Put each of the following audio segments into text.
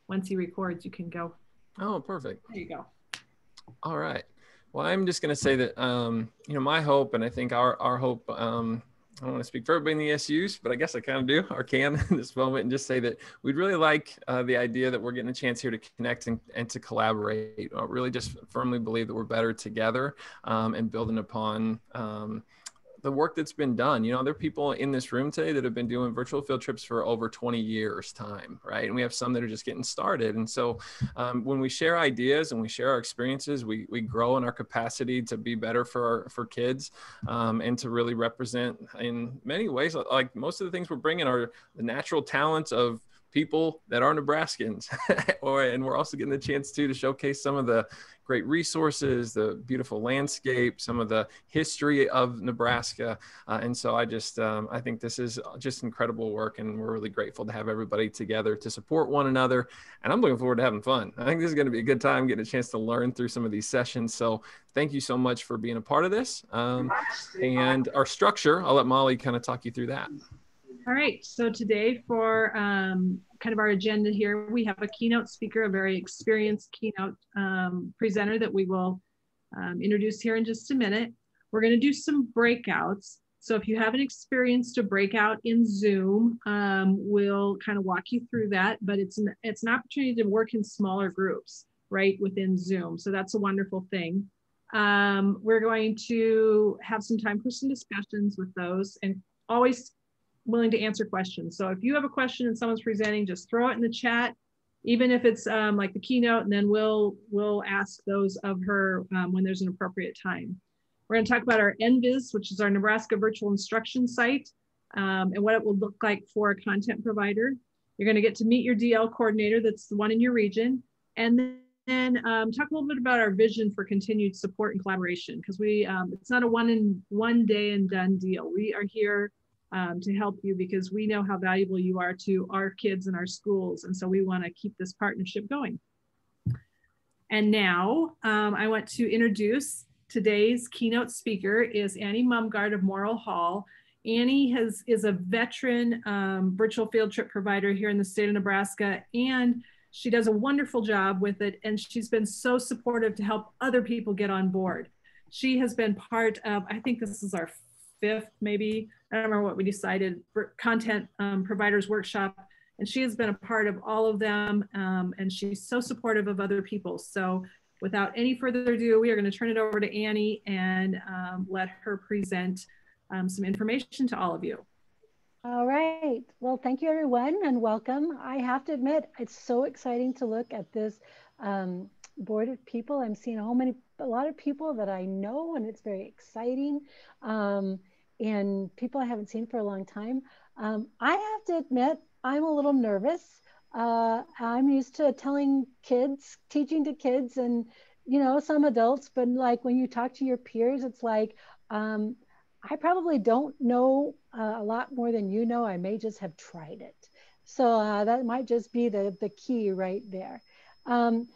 once he records, you can go. Oh, perfect. There you go. All right. Well, I'm just going to say that, you know, my hope, and I think our hope, I don't want to speak for everybody in the ESUs, but I guess I kind of do, or can in this moment, and just say that we'd really like the idea that we're getting a chance here to connect and to collaborate. I really just firmly believe that we're better together and building upon the work that's been done. You know, there are people in this room today that have been doing virtual field trips for over 20 years time, right? And we have some that are just getting started. And so when we share ideas and we share our experiences, we grow in our capacity to be better for kids and to really represent in many ways. Like most of the things we're bringing are the natural talents of people that are Nebraskans, and we're also getting the chance to showcase some of the great resources, the beautiful landscape, some of the history of Nebraska. And so I think this is just incredible work, and we're really grateful to have everybody together to support one another. And I'm looking forward to having fun. I think this is going to be a good time getting a chance to learn through some of these sessions. So thank you so much for being a part of this. And our structure, I'll let Molly kind of talk you through that. All right, so today for kind of our agenda here, we have a keynote speaker, a very experienced keynote presenter that we will introduce here in just a minute. We're going to do some breakouts. So if you haven't experienced a breakout in Zoom, we'll kind of walk you through that, but it's an opportunity to work in smaller groups, right, within Zoom. So that's a wonderful thing. We're going to have some time for some discussions with those, and always willing to answer questions. So if you have a question and someone's presenting, just throw it in the chat, even if it's like the keynote, and then we'll ask those of her when there's an appropriate time. We're going to talk about our NVIS, which is our Nebraska Virtual Instruction Site, and what it will look like for a content provider. You're going to get to meet your DL coordinator, that's the one in your region, and then talk a little bit about our vision for continued support and collaboration, because it's not a one day and done deal. We are here to help you because we know how valuable you are to our kids and our schools. And so we want to keep this partnership going. And now I want to introduce today's keynote speaker is Annie Mumgard of Morrill Hall. Annie is a veteran virtual field trip provider here in the state of Nebraska, and she does a wonderful job with it. And she's been so supportive to help other people get on board. She has been part of, I think this is our fifth, maybe, I don't remember what we decided, content providers workshop. And she has been a part of all of them. And she's so supportive of other people. So without any further ado, we are going to turn it over to Annie and let her present some information to all of you. All right. Well, thank you, everyone, and welcome. I have to admit, it's so exciting to look at this board of people. I'm seeing a lot of people that I know, and it's very exciting. And people I haven't seen for a long time. I have to admit, I'm a little nervous. I'm used to teaching to kids and, some adults, but like when you talk to your peers, it's like, I probably don't know a lot more than you know. I may just have tried it. So that might just be the key right there.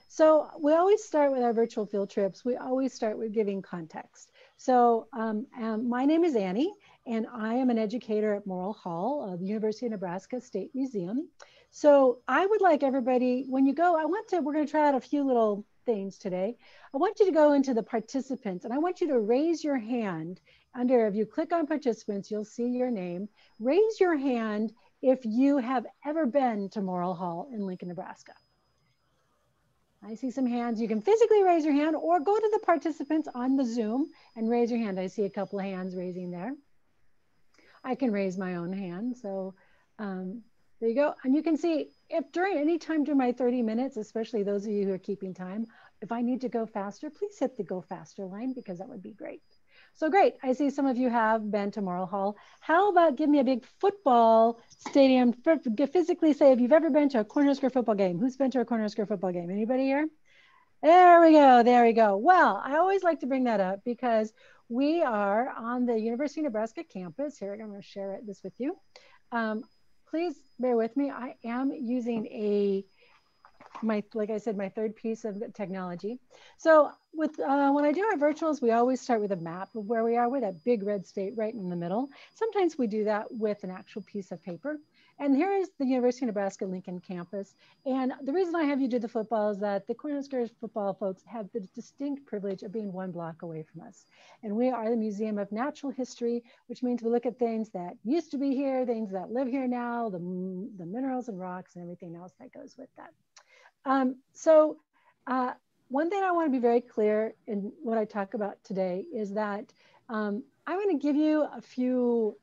So we always start with our virtual field trips. We always start with giving context. So my name is Annie, and I am an educator at Morrill Hall of the University of Nebraska State Museum. So I would like everybody, when you go, we're going to try out a few little things today. I want you to go into the participants, and I want you to raise your hand if you click on participants, you'll see your name. Raise your hand if you have ever been to Morrill Hall in Lincoln, Nebraska. I see some hands. You can physically raise your hand or go to the participants on the Zoom and raise your hand. I see a couple of hands raising there. I can raise my own hand. So there you go. And you can see if any time during my 30 minutes, especially those of you who are keeping time, if I need to go faster, please hit the go faster line, because that would be great. So great, I see some of you have been to Morrill Hall. How about give me a big football stadium, physically say if you've ever been to a Cornhusker football game. Who's been to a Cornhusker football game? Anybody here? There we go. Well, I always like to bring that up because we are on the University of Nebraska campus. Here, I'm gonna share this with you. Please bear with me. I am using like I said, my third piece of technology. So when I do our virtuals, we always start with a map of where we are with that big red state right in the middle. Sometimes we do that with an actual piece of paper. And here is the University of Nebraska Lincoln campus. And the reason I have you do the football is that the Cornhuskers football folks have the distinct privilege of being 1 block away from us. And we are the Museum of Natural History, which means we look at things that used to be here, things that live here now, the minerals and rocks and everything else that goes with that. One thing I want to be very clear in what I talk about today is that I'm going to give you a few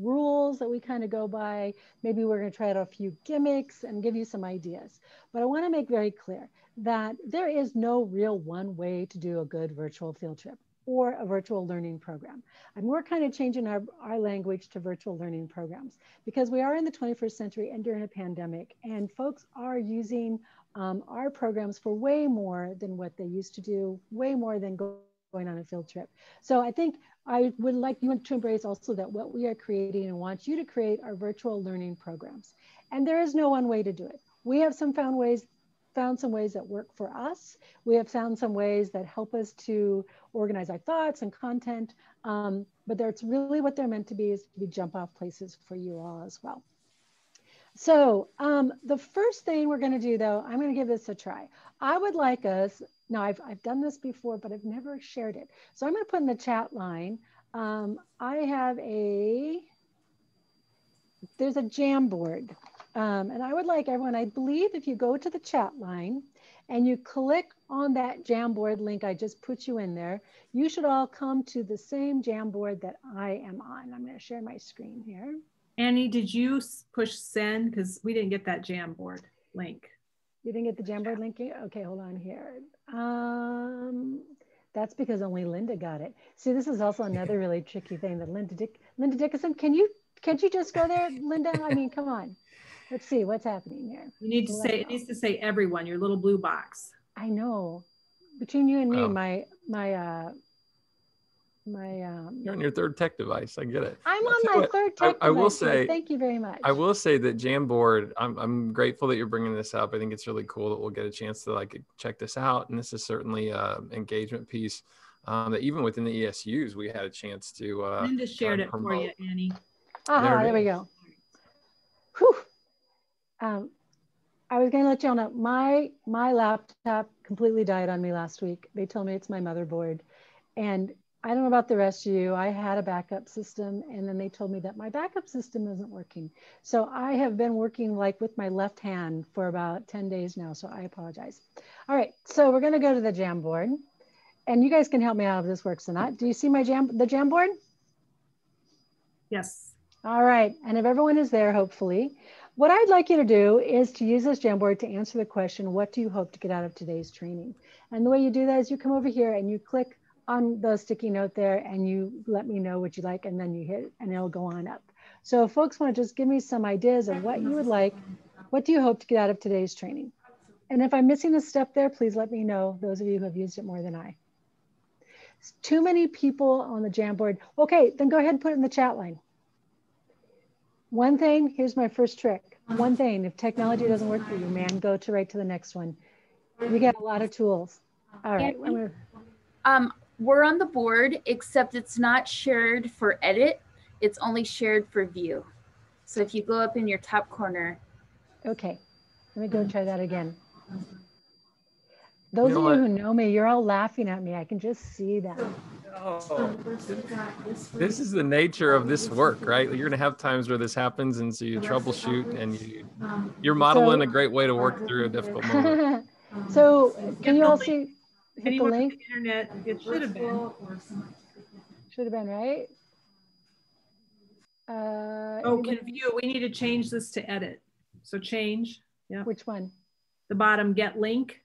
rules that we kind of go by. Maybe we're going to try out a few gimmicks and give you some ideas. But I want to make very clear that there is no real one way to do a good virtual field trip or a virtual learning program. And we're kind of changing our language to virtual learning programs because we are in the 21st century and during a pandemic, and folks are using our programs for way more than what they used to do, way more than going on a field trip. So I think I would like you to embrace also that what we are creating and want you to create are virtual learning programs. And there is no one way to do it. We have found some ways that work for us. We have found some ways that help us to organize our thoughts and content, but that's really what they're meant to be, is to be jump off places for you all as well. So the first thing we're going to do, though, I'm going to give this a try. I would like us, now I've done this before, but I've never shared it. So I'm going to put in the chat line, I have there's a Jamboard. And I would like everyone, I believe if you go to the chat line and you click on that Jamboard link I just put you in there, you should all come to the same Jamboard that I am on. I'm going to share my screen here. Annie, did you push send? Because we didn't get that Jamboard link. You didn't get the Jamboard link? Okay, hold on here. That's because only Linda got it. See, this is also another really tricky thing that Linda Dickinson, can't you just go there, Linda? I mean, come on. Let's see what's happening here. You need to say, it needs to say everyone, your little blue box. I know. Between you and me, you're on your third tech device. I get it. I'm on my third tech device. I will say, thank you very much. I will say that Jamboard, I'm grateful that you're bringing this up. I think it's really cool that we'll get a chance to like check this out. And this is certainly an engagement piece that even within the ESUs, we had a chance to Linda shared it for you, Annie. There we go. Whew. I was going to let you all know, my laptop completely died on me last week. They told me it's my motherboard. And I don't know about the rest of you. I had a backup system, and then they told me that my backup system isn't working. So I have been working like with my left hand for about 10 days now. So I apologize. All right. So we're going to go to the Jamboard, and you guys can help me out if this works or not. Do you see the Jamboard? Yes. All right. And if everyone is there, hopefully, what I'd like you to do is to use this Jamboard to answer the question, what do you hope to get out of today's training? And the way you do that is you come over here and you click on the sticky note there and you let me know what you like, and then you hit and it'll go on up. So if folks want to just give me some ideas of what you would like, what do you hope to get out of today's training? And if I'm missing a step there, please let me know, those of you who have used it more than I. Too many people on the Jamboard. Okay, then go ahead and put it in the chat line. One thing, here's my first trick. One thing, if technology doesn't work for you, man, go right to the next one. You get a lot of tools. All right. We're on the board, except it's not shared for edit. It's only shared for view. So if you go up in your top corner. Okay, let me go try that again. Those of you who know me, you're all laughing at me. I can just see that. Oh, this is the nature of this work, right? You're going to have times where this happens, and so you troubleshoot, and you're modeling a great way to work through a difficult moment. So can you all see? Hit the link. The internet, it should have been. Should have been, right? Can view. We need to change this to edit. So change. Yeah. Which one? The bottom, get link,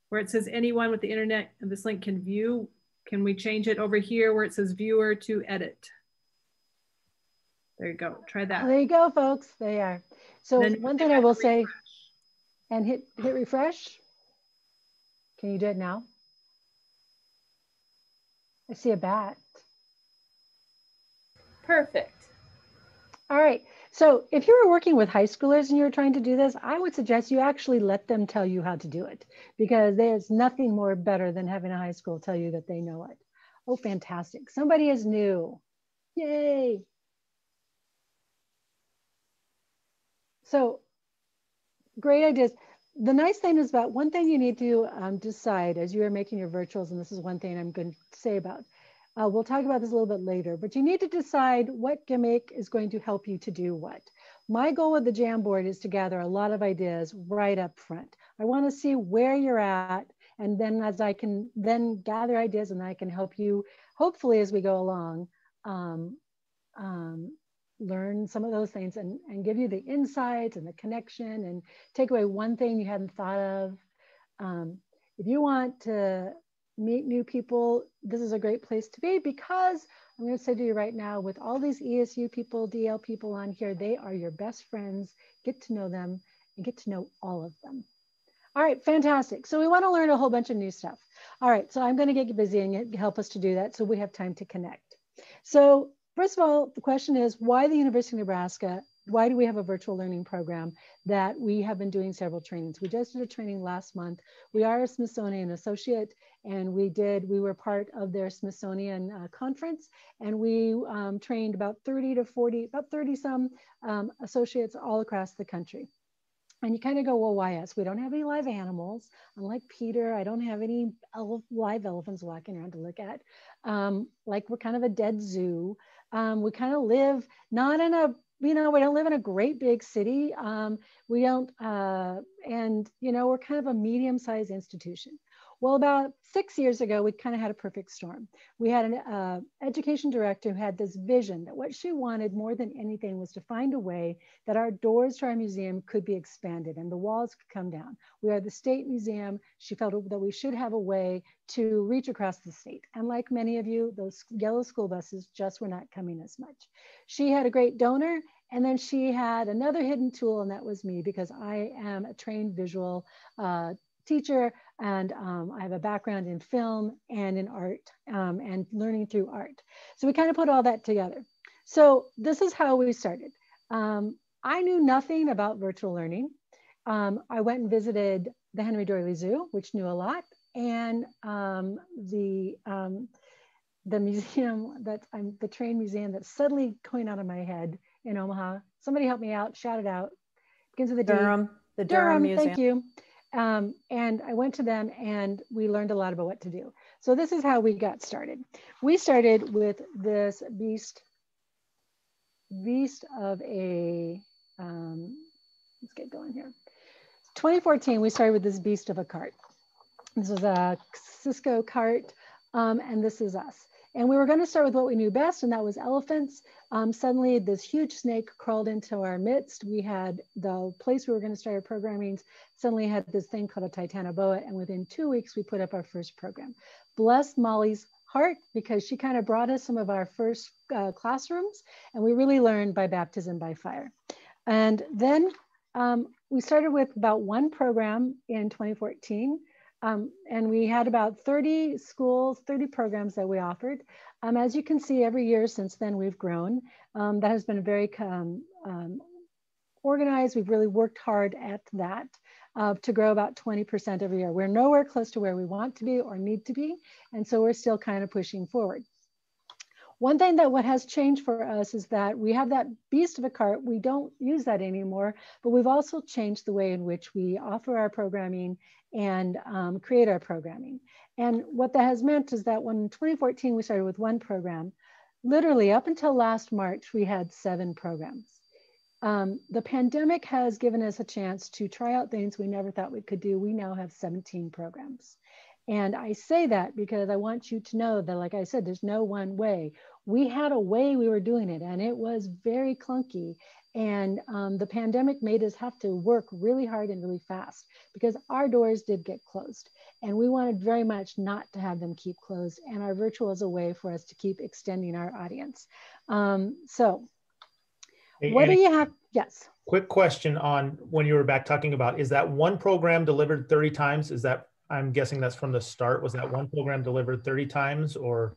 where it says anyone with the internet and this link can view. Can we change it over here where it says viewer to edit? There you go. Try that. There you go, folks. They are. So one thing I will say, and hit refresh. Can you do it now? I see a bat. Perfect. All right. So if you were working with high schoolers and you were trying to do this, I would suggest you actually let them tell you how to do it, because there's nothing more better than having a high school tell you that they know it. Oh, fantastic. Somebody is new. Yay. So great ideas. The nice thing is about one thing you need to decide as you are making your virtuals, and this is one thing I'm going to say about. We'll talk about this a little bit later, but you need to decide what gimmick is going to help you to do what. My goal with the Jamboard is to gather a lot of ideas right up front. I want to see where you're at, and then as I can then gather ideas and I can help you, hopefully as we go along, learn some of those things and give you the insights and the connection and take away one thing you hadn't thought of. If you want to meet new people, this is a great place to be, because I'm going to say to you right now, with all these ESU people, DL people on here, they are your best friends. Get to know them and get to know all of them. All right, fantastic. So we want to learn a whole bunch of new stuff. All right, so I'm going to get busy and help us to do that so we have time to connect. So first of all, the question is, why the University of Nebraska? Why do we have a virtual learning program that we have been doing several trainings? We just did a training last month. We are a Smithsonian associate, and we were part of their Smithsonian conference, and we trained about 30 some associates all across the country. And you kind of go, well, why us? We don't have any live animals. Unlike Peter, I don't have any live elephants walking around to look at. Like we're kind of a dead zoo. We kind of live not in a, we don't live in a great big city. We don't, and we're kind of a medium-sized institution. Well, about 6 years ago, we kind of had a perfect storm. We had an education director who had this vision that what she wanted more than anything was to find a way that our doors to our museum could be expanded and the walls could come down. We are the state museum. She felt that we should have a way to reach across the state. And like many of you, those yellow school buses just were not coming as much. She had a great donor, and then she had another hidden tool, and that was me, because I am a trained visual teacher, and I have a background in film and in art and learning through art. So we kind of put all that together. So this is how we started. I knew nothing about virtual learning. I went and visited the Henry Doorly Zoo, which knew a lot, and the museum the train museum that's suddenly going out of my head in Omaha. Somebody help me out, shout it out. Begins with a D. Durham, the Durham Museum. Thank you. And I went to them and we learned a lot about what to do. So this is how we got started. We started with this beast of a, let's get going here. 2014, we started with this beast of a cart. This was a Cisco cart, and this is us. And we were going to start with what we knew best, and that was elephants. Suddenly, this huge snake crawled into our midst. We had the place we were going to start our programming suddenly had this thing called a Titanoboa, and within 2 weeks, we put up our first program. Bless Molly's heart, because she kind of brought us some of our first classrooms, and we really learned by baptism by fire. And then we started with about one program in 2014. And we had about 30 schools, 30 programs that we offered. As you can see, every year since then, we've grown. That has been very organized. We've really worked hard at that to grow about 20% every year. We're nowhere close to where we want to be or need to be. And so we're still kind of pushing forward. One thing that what has changed for us is that we have that beast of a cart. We don't use that anymore, but we've also changed the way in which we offer our programming and create our programming. And what that has meant is that when in 2014, we started with one program, literally up until last March, we had 7 programs. The pandemic has given us a chance to try out things we never thought we could do. We now have 17 programs. And I say that because I want you to know that, like I said, there's no one way. We had a way we were doing it, and it was very clunky. And the pandemic made us have to work really hard and really fast because our doors did get closed. And we wanted very much not to have them keep closed. And our virtual is a way for us to keep extending our audience. So hey, what Annie, do you have? Yes. Quick question on when you were back talking about, is that one program delivered 30 times? Is that, I'm guessing that's from the start. Was that one program delivered 30 times or?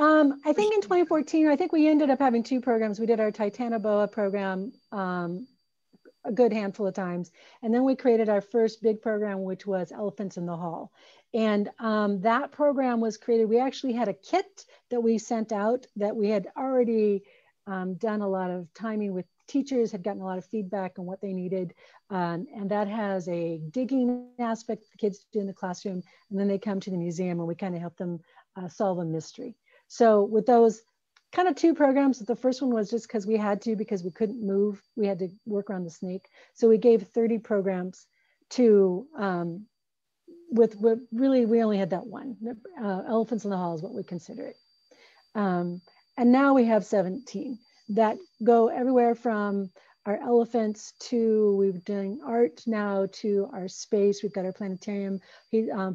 I think in 2014, I think we ended up having 2 programs. We did our Titanoboa program a good handful of times. And then we created our first big program, which was Elephants in the Hall. And that program was created. We actually had a kit that we sent out that we had already done a lot of timing with teachers had gotten a lot of feedback on what they needed. And that has a digging aspect the kids do in the classroom. And then they come to the museum and we kind of help them solve a mystery. So with those kind of 2 programs, the first one was just because we had to, because we couldn't move. We had to work around the snake. So we gave 30 programs to, with really, we only had that one. Elephants in the Hall is what we consider it. And now we have 17 that go everywhere from our elephants to, we're doing art now, to our space. We've got our planetarium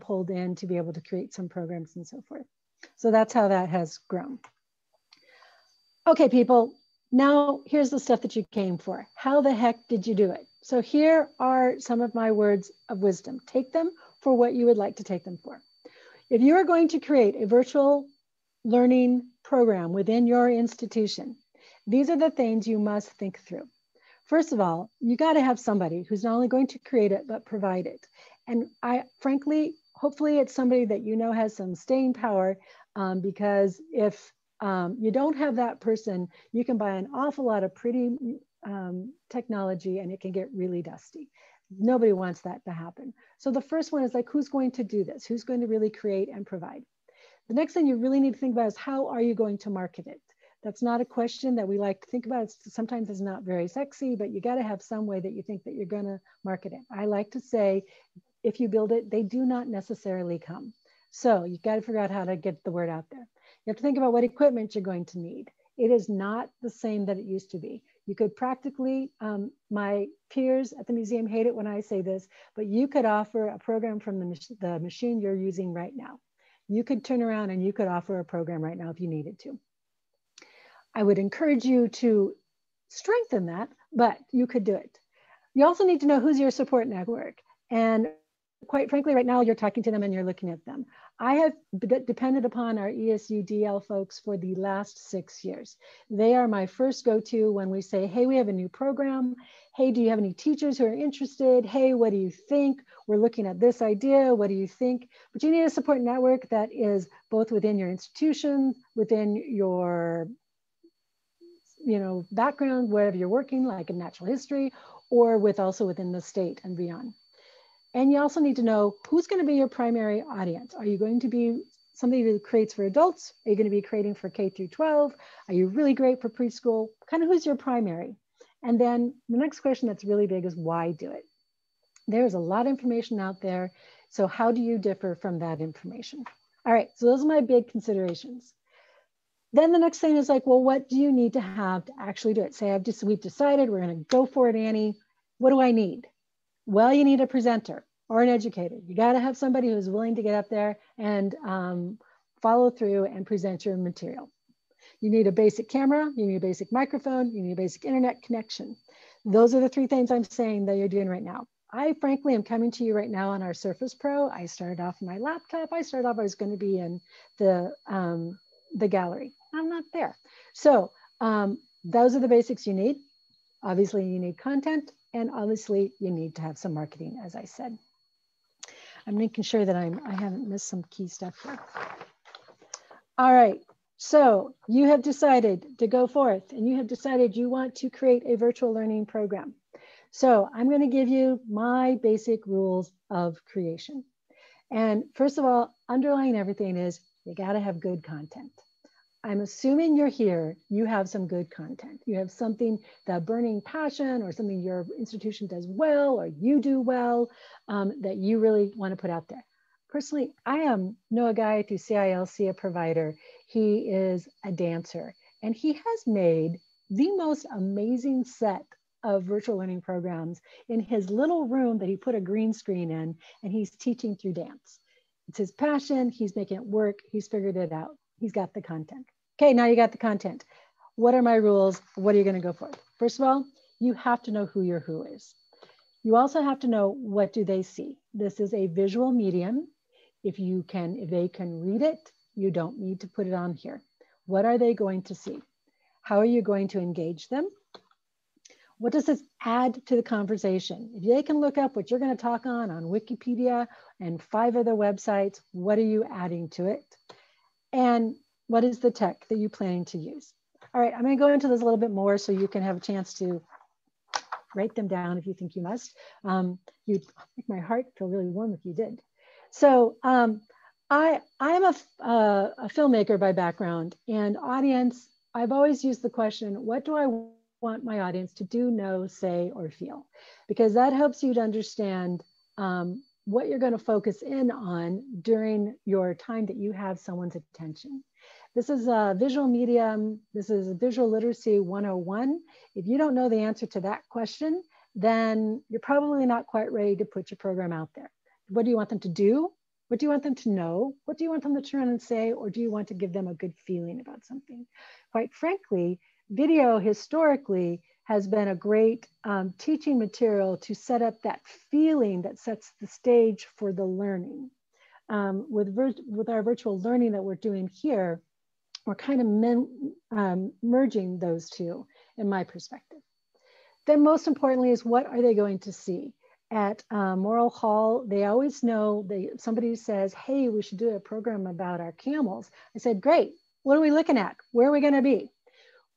pulled in to be able to create some programs and so forth. So that's how that has grown. Okay, people, now here's the stuff that you came for. How the heck did you do it? So here are some of my words of wisdom. Take them for what you would like to take them for. If you are going to create a virtual learning program within your institution, these are the things you must think through. First of all, you got to have somebody who's not only going to create it, but provide it. And frankly, hopefully it's somebody that you know has some staying power, because if you don't have that person, you can buy an awful lot of pretty technology and it can get really dusty. Nobody wants that to happen. So the first one is like, who's going to do this? Who's going to really create and provide? The next thing you really need to think about is, how are you going to market it? That's not a question that we like to think about. Sometimes it's not very sexy, but you got to have some way that you think that you're going to market it. I like to say, if you build it, they do not necessarily come. So you've got to figure out how to get the word out there. You have to think about what equipment you're going to need. It is not the same that it used to be. You could practically, my peers at the museum hate it when I say this, but you could offer a program from the machine you're using right now. You could turn around and you could offer a program right now if you needed to. I would encourage you to strengthen that, but you could do it. You also need to know who's your support network. And quite frankly, right now you're talking to them and you're looking at them. I have depended upon our ESUDL folks for the last 6 years. They are my first go-to when we say, hey, we have a new program. Hey, do you have any teachers who are interested? Hey, what do you think? We're looking at this idea. What do you think? But you need a support network that is both within your institution, within your background, wherever you're working, like in natural history, or also within the state and beyond. And you also need to know who's going to be your primary audience. Are you going to be somebody who creates for adults? Are you going to be creating for K through 12? Are you really great for preschool? Kind of who's your primary? And then the next question that's really big is, why do it? There's a lot of information out there. So how do you differ from that information? All right, so those are my big considerations. Then the next thing is like, well, what do you need to have to actually do it? Say, we've decided we're going to go for it, Annie. What do I need? Well, you need a presenter or an educator. You got to have somebody who's willing to get up there and follow through and present your material. You need a basic camera, you need a basic microphone, you need a basic internet connection. Those are the 3 things I'm saying that you're doing right now. I frankly am coming to you right now on our Surface Pro. I started off on my laptop. I was going to be in the gallery. I'm not there. So those are the basics you need. Obviously you need content, and obviously you need to have some marketing, as I said. I'm making sure that I haven't missed some key stuff here. All right, so you have decided to go forth and you have decided you want to create a virtual learning program. So I'm going to give you my basic rules of creation. And first of all, underlying everything is you got to have good content. I'm assuming you're here, you have some good content. You have something, that burning passion or something your institution does well or you do well that you really want to put out there. Personally, I know a guy through CILC, a provider. He is a dancer and he has made the most amazing set of virtual learning programs in his little room that he put a green screen in, and he's teaching through dance. It's his passion, he's making it work, he's figured it out. He's got the content. Okay, now you got the content. What are my rules? What are you going to go for? First of all, you have to know who your who is. You also have to know, what do they see? This is a visual medium. If they can read it, you don't need to put it on here. What are they going to see? How are you going to engage them? What does this add to the conversation? If they can look up what you're going to talk on Wikipedia and 5 other websites, what are you adding to it? And what is the tech that you're planning to use? All right, I'm going to go into this a little bit more so you can have a chance to write them down if you think you must. You'd make my heart feel really warm if you did. So I'm a filmmaker by background, and audience, I've always used the question, what do I want my audience to do, know, say, or feel? Because that helps you to understand what you're going to focus in on during your time that you have someone's attention. This is a visual medium. This is a visual literacy 101. If you don't know the answer to that question, then you're probably not quite ready to put your program out there. What do you want them to do? What do you want them to know? What do you want them to turn and say? Or do you want to give them a good feeling about something? Quite frankly, video historically has been a great teaching material to set up that feeling that sets the stage for the learning. With our virtual learning that we're doing here, we're kind of merging those two in my perspective. Then most importantly is, what are they going to see? At Morrill Hall, they always know, somebody says, hey, we should do a program about our camels. I said, great, what are we looking at? Where are we gonna be?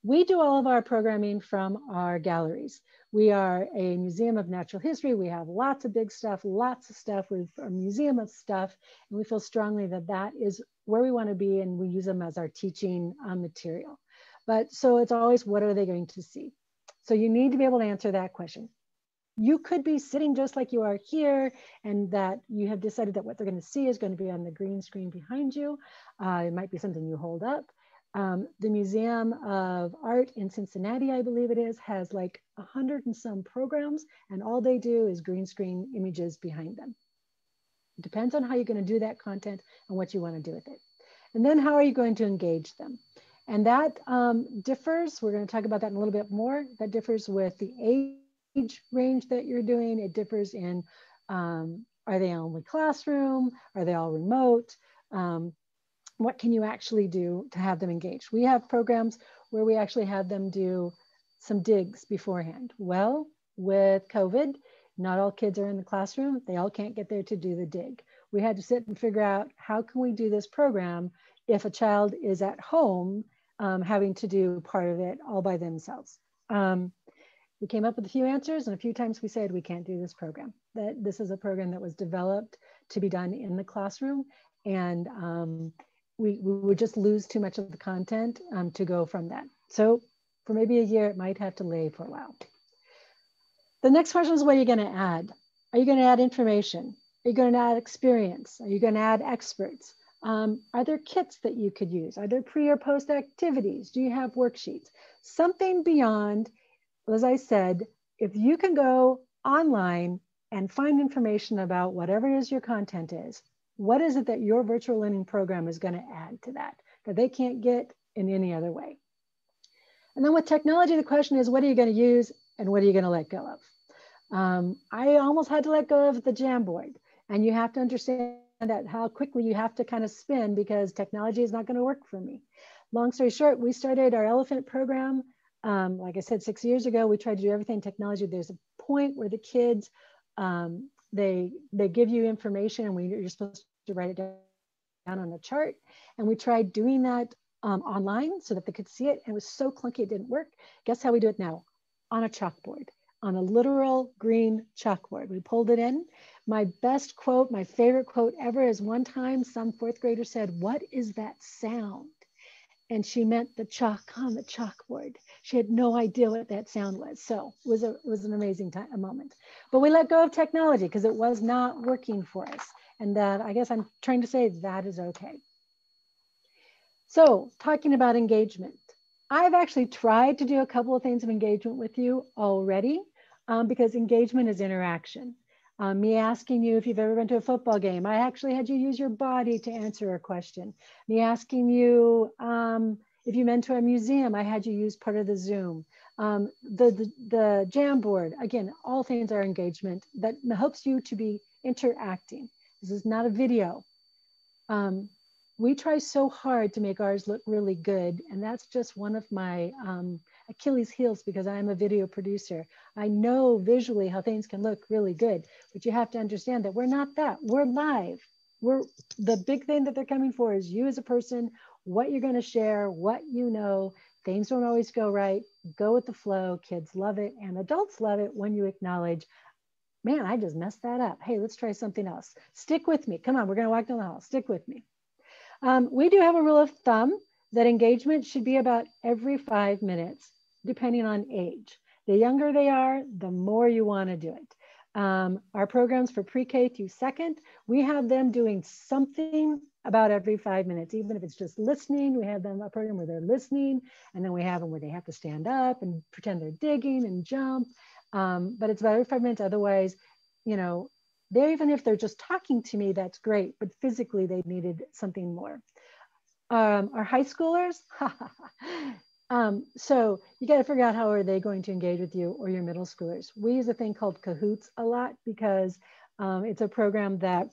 We do all of our programming from our galleries. We are a museum of natural history. We have lots of big stuff, lots of stuff. We're a museum of stuff. And we feel strongly that that is where we want to be, and we use them as our teaching material. But so it's always, what are they going to see? So you need to be able to answer that question. You could be sitting just like you are here, and that you have decided that what they're going to see is going to be on the green screen behind you. It might be something you hold up. The Museum of Art in Cincinnati, I believe it is, has like 100 and some programs, and all they do is green screen images behind them. It depends on how you're going to do that content and what you want to do with it. And then how are you going to engage them? And that differs. We're going to talk about that in a little bit more. That differs with the age range that you're doing. It differs in, are they only classroom? Are they all remote? What can you actually do to have them engaged? We have programs where we actually have them do some digs beforehand. Well, with COVID, not all kids are in the classroom. They all can't get there to do the dig. We had to sit and figure out, how can we do this program if a child is at home having to do part of it all by themselves? We came up with a few answers, and a few times we said, we can't do this program. That this is a program that was developed to be done in the classroom, and we would just lose too much of the content to go from that. So for maybe a year, it might have to lay for a while. The next question is, what are you going to add? Are you going to add information? Are you going to add experience? Are you going to add experts? Are there kits that you could use? Are there pre or post activities? Do you have worksheets? Something beyond, as I said, if you can go online and find information about whatever it is your content is, what is it that your virtual learning program is going to add to that they can't get in any other way? And then with technology, the question is, what are you going to use and what are you going to let go of? I almost had to let go of the Jamboard, and you have to understand that how quickly you have to kind of spin, because technology is not going to work for me. Long story short, we started our elephant program. Like I said, 6 years ago, we tried to do everything technology. There's a point where the kids, they give you information, and you're supposed to write it down on a chart. And we tried doing that online so that they could see it. And it was so clunky, it didn't work. Guess how we do it now? On a chalkboard, on a literal green chalkboard. We pulled it in. My best quote, my favorite quote ever is, one time some fourth grader said, "What is that sound?" And she meant the chalk on the chalkboard. She had no idea what that sound was. So it was an amazing time, a moment. But we let go of technology because it was not working for us. And that, I guess I'm trying to say, that is okay. So talking about engagement, I've actually tried to do a couple of things of engagement with you already, because engagement is interaction. Me asking you if you've ever been to a football game. I actually had you use your body to answer a question. Me asking you if you've been to a museum. I had you use part of the Zoom. The Jamboard, again, all things are engagement that helps you to be interacting. This is not a video. We try so hard to make ours look really good, and that's just one of my Achilles heels, because I am a video producer. I know visually how things can look really good, but you have to understand that we're not that. We're live. The big thing that they're coming for is you as a person, what you're going to share, what you know, Things don't always go right. Go with the flow. Kids love it, and adults love it when you acknowledge, man, I just messed that up. Hey, let's try something else. Stick with me. Come on, we're going to walk down the hall. Stick with me. We do have a rule of thumb that engagement should be about every 5 minutes, depending on age. The younger they are, the more you want to do it. Our programs for pre-K through second, we have them doing something about every 5 minutes, even if it's just listening. We have them a program where they're listening, and then we have them where they have to stand up and pretend they're digging and jump. But it's about every 5 minutes. Otherwise, you know, even if they're just talking to me, that's great, but physically they needed something more. Our high schoolers, so you got to figure out how are they going to engage with you, or your middle schoolers. We use a thing called Cahoots a lot because it's a program that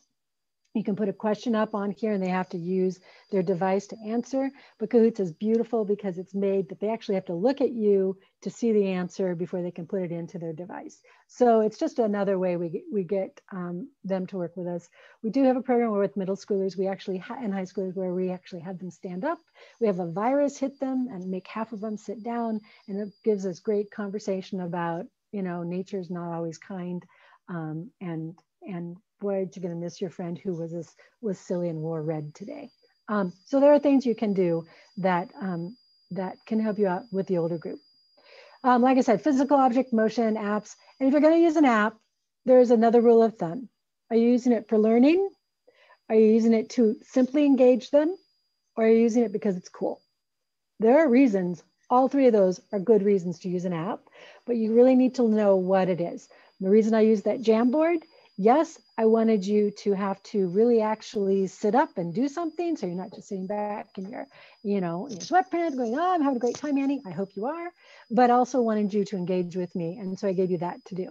you can put a question up on here and they have to use their device to answer. But Cahoots is beautiful because it's made that they actually have to look at you to see the answer before they can put it into their device. So it's just another way we get them to work with us. We do have a program where with middle schoolers, we actually, and high schoolers, where we actually have them stand up. We have a virus hit them and make half of them sit down. And it gives us great conversation about, you know, nature's not always kind. And boy, you're going to miss your friend who was silly and wore red today. So there are things you can do that, that can help you out with the older group. Like I said, physical object motion apps. And if you're going to use an app, there's another rule of thumb. Are you using it for learning? Are you using it to simply engage them? Or are you using it because it's cool? There are reasons. All three of those are good reasons to use an app, but you really need to know what it is. The reason I use that Jamboard, yes, I wanted you to have to really actually sit up and do something. So you're not just sitting back in your, you know, in your sweatpants going, oh, I'm having a great time, Annie. I hope you are, but also wanted you to engage with me. And so I gave you that to do.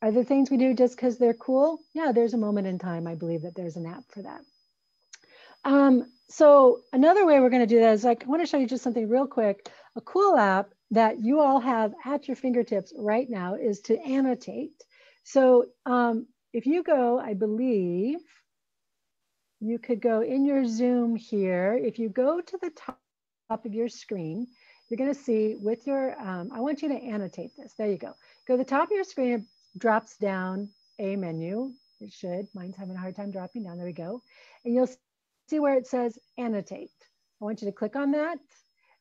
Are there things we do just because they're cool? Yeah, there's a moment in time. I believe that there's an app for that. So another way we're going to do that is, like, I want to show you just something real quick. A cool app that you all have at your fingertips right now is to annotate. So if you go, I believe you could go in your Zoom here. If you go to the top of your screen, you're going to see with your, I want you to annotate this. There you go. Go to the top of your screen, it drops down a menu. It should. Mine's having a hard time dropping down. There we go. And you'll see where it says annotate. I want you to click on that.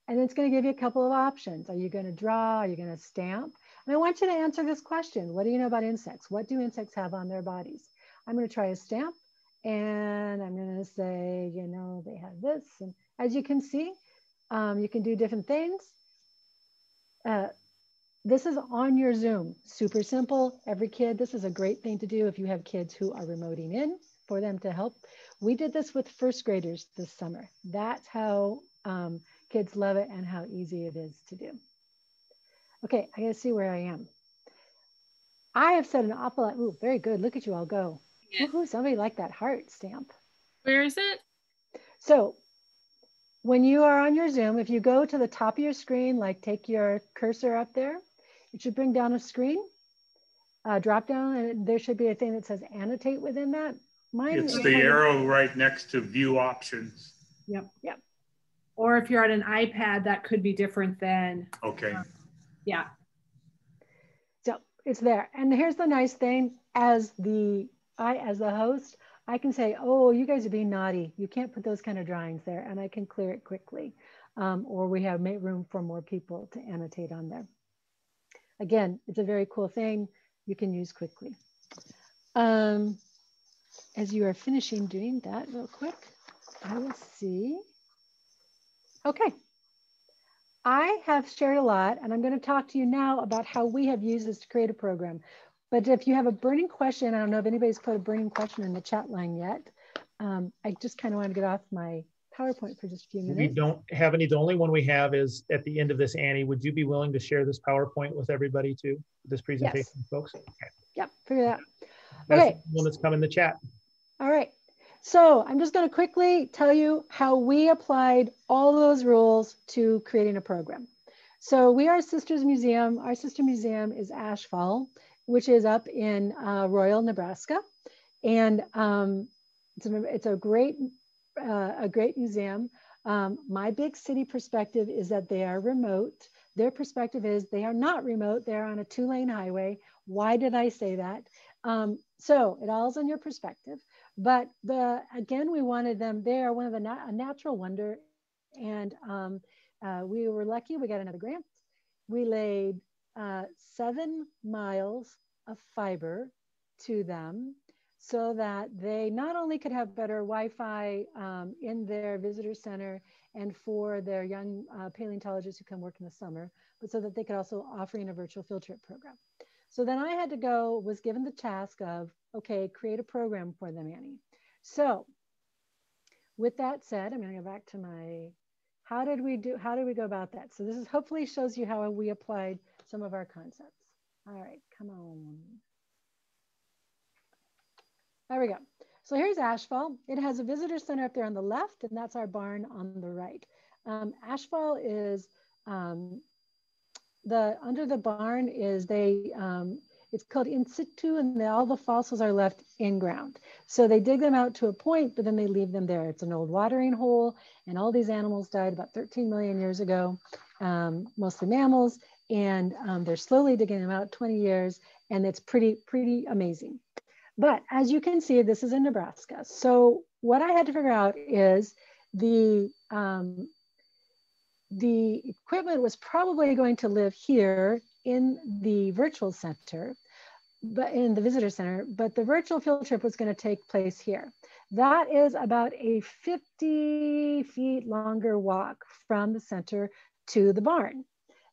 And it's going to give you a couple of options. Are you going to draw? Are you going to stamp? And I want you to answer this question. What do you know about insects? What do insects have on their bodies? I'm going to try a stamp, and I'm going to say, you know, they have this. And as you can see, you can do different things. This is on your Zoom. Super simple. Every kid, this is a great thing to do if you have kids who are remoting in for them to help. We did this with first graders this summer. That's how kids love it and how easy it is to do. Okay, I gotta see where I am. I have said an awful lot. Ooh, very good. Look at you all go. Yeah. Woohoo, somebody liked that heart stamp. Where is it? So when you are on your Zoom, if you go to the top of your screen, like take your cursor up there, it should bring down a screen, drop down, and there should be a thing that says annotate within that. Mine it's the arrow right next to view options. Yep. Yep. Or if you're on an iPad, that could be different than. Okay. Yeah. So it's there. And here's the nice thing, as the host, I can say, oh, you guys are being naughty. You can't put those kind of drawings there, and I can clear it quickly. Or we have made room for more people to annotate on there. Again, it's a very cool thing you can use quickly. As you are finishing doing that real quick, I will see. Okay. I have shared a lot, and I'm going to talk to you now about how we have used this to create a program. But if you have a burning question, I don't know if anybody's put a burning question in the chat line yet. I just kind of want to get off my PowerPoint for just a few minutes. We don't have any. The only one we have is at the end of this. Annie, would you be willing to share this PowerPoint with everybody too? This presentation, yes. Folks? Okay. Yep, figure that out. That's okay. the one that's come in the chat. All right. So I'm just going to quickly tell you how we applied all those rules to creating a program. So we are a Sisters Museum. Our sister museum is Ashfall, which is up in Royal, Nebraska. And it's a great museum. My big city perspective is that they are remote. Their perspective is they are not remote. They're on a 2-lane highway. Why did I say that? So it all's on your perspective. But again, we wanted them. They are one of a natural wonder. And we were lucky. We got another grant. We laid 7 miles of fiber to them so that they not only could have better Wi-Fi in their visitor center and for their young paleontologists who come work in the summer, but so that they could also offer in a virtual field trip program. So then I was given the task of, okay, create a program for them, Annie. So with that said, I'm gonna go back to my, how did we go about that? So this is hopefully shows you how we applied some of our concepts. All right, come on. There we go. So here's Ashfall. It has a visitor center up there on the left, and that's our barn on the right. Ashfall is, under the barn is it's called in situ, and all the fossils are left in ground. So they dig them out to a point, but then they leave them there. It's an old watering hole, and all these animals died about 13 million years ago, mostly mammals, and they're slowly digging them out 20 years, and it's pretty amazing. But as you can see, this is in Nebraska. So what I had to figure out is the equipment was probably going to live here in the virtual center, but in the visitor center, but the virtual field trip was going to take place here. That is about a 50 feet longer walk from the center to the barn.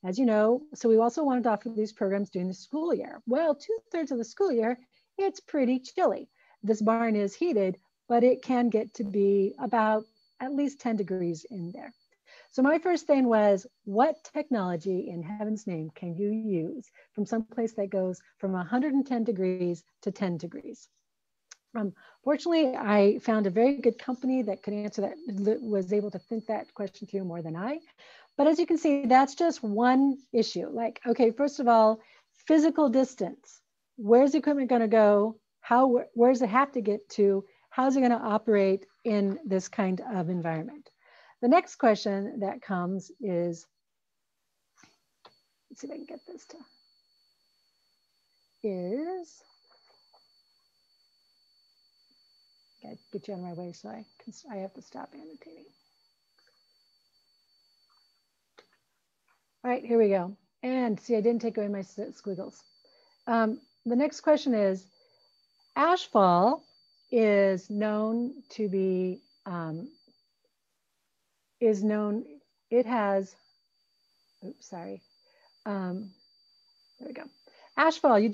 As you know, so we also wanted to offer these programs during the school year. Well, 2/3 of the school year, it's pretty chilly. This barn is heated, but it can get to be about at least 10 degrees in there. So my first thing was, what technology in heaven's name can you use from someplace that goes from 110 degrees to 10 degrees? Fortunately, I found a very good company that could answer that, was able to think that question through more than I. But as you can see, that's just one issue. Like, okay, first of all, physical distance. Where's the equipment going to go? Where does it have to get to? How's it going to operate in this kind of environment? The next question that comes is, let's see if I can get this to, gotta get you on my way, so I have to stop annotating. All right, here we go. And see, I didn't take away my squiggles. The next question is, Ashfall is known to be, it has, oops, sorry. There we go. Ashfall, you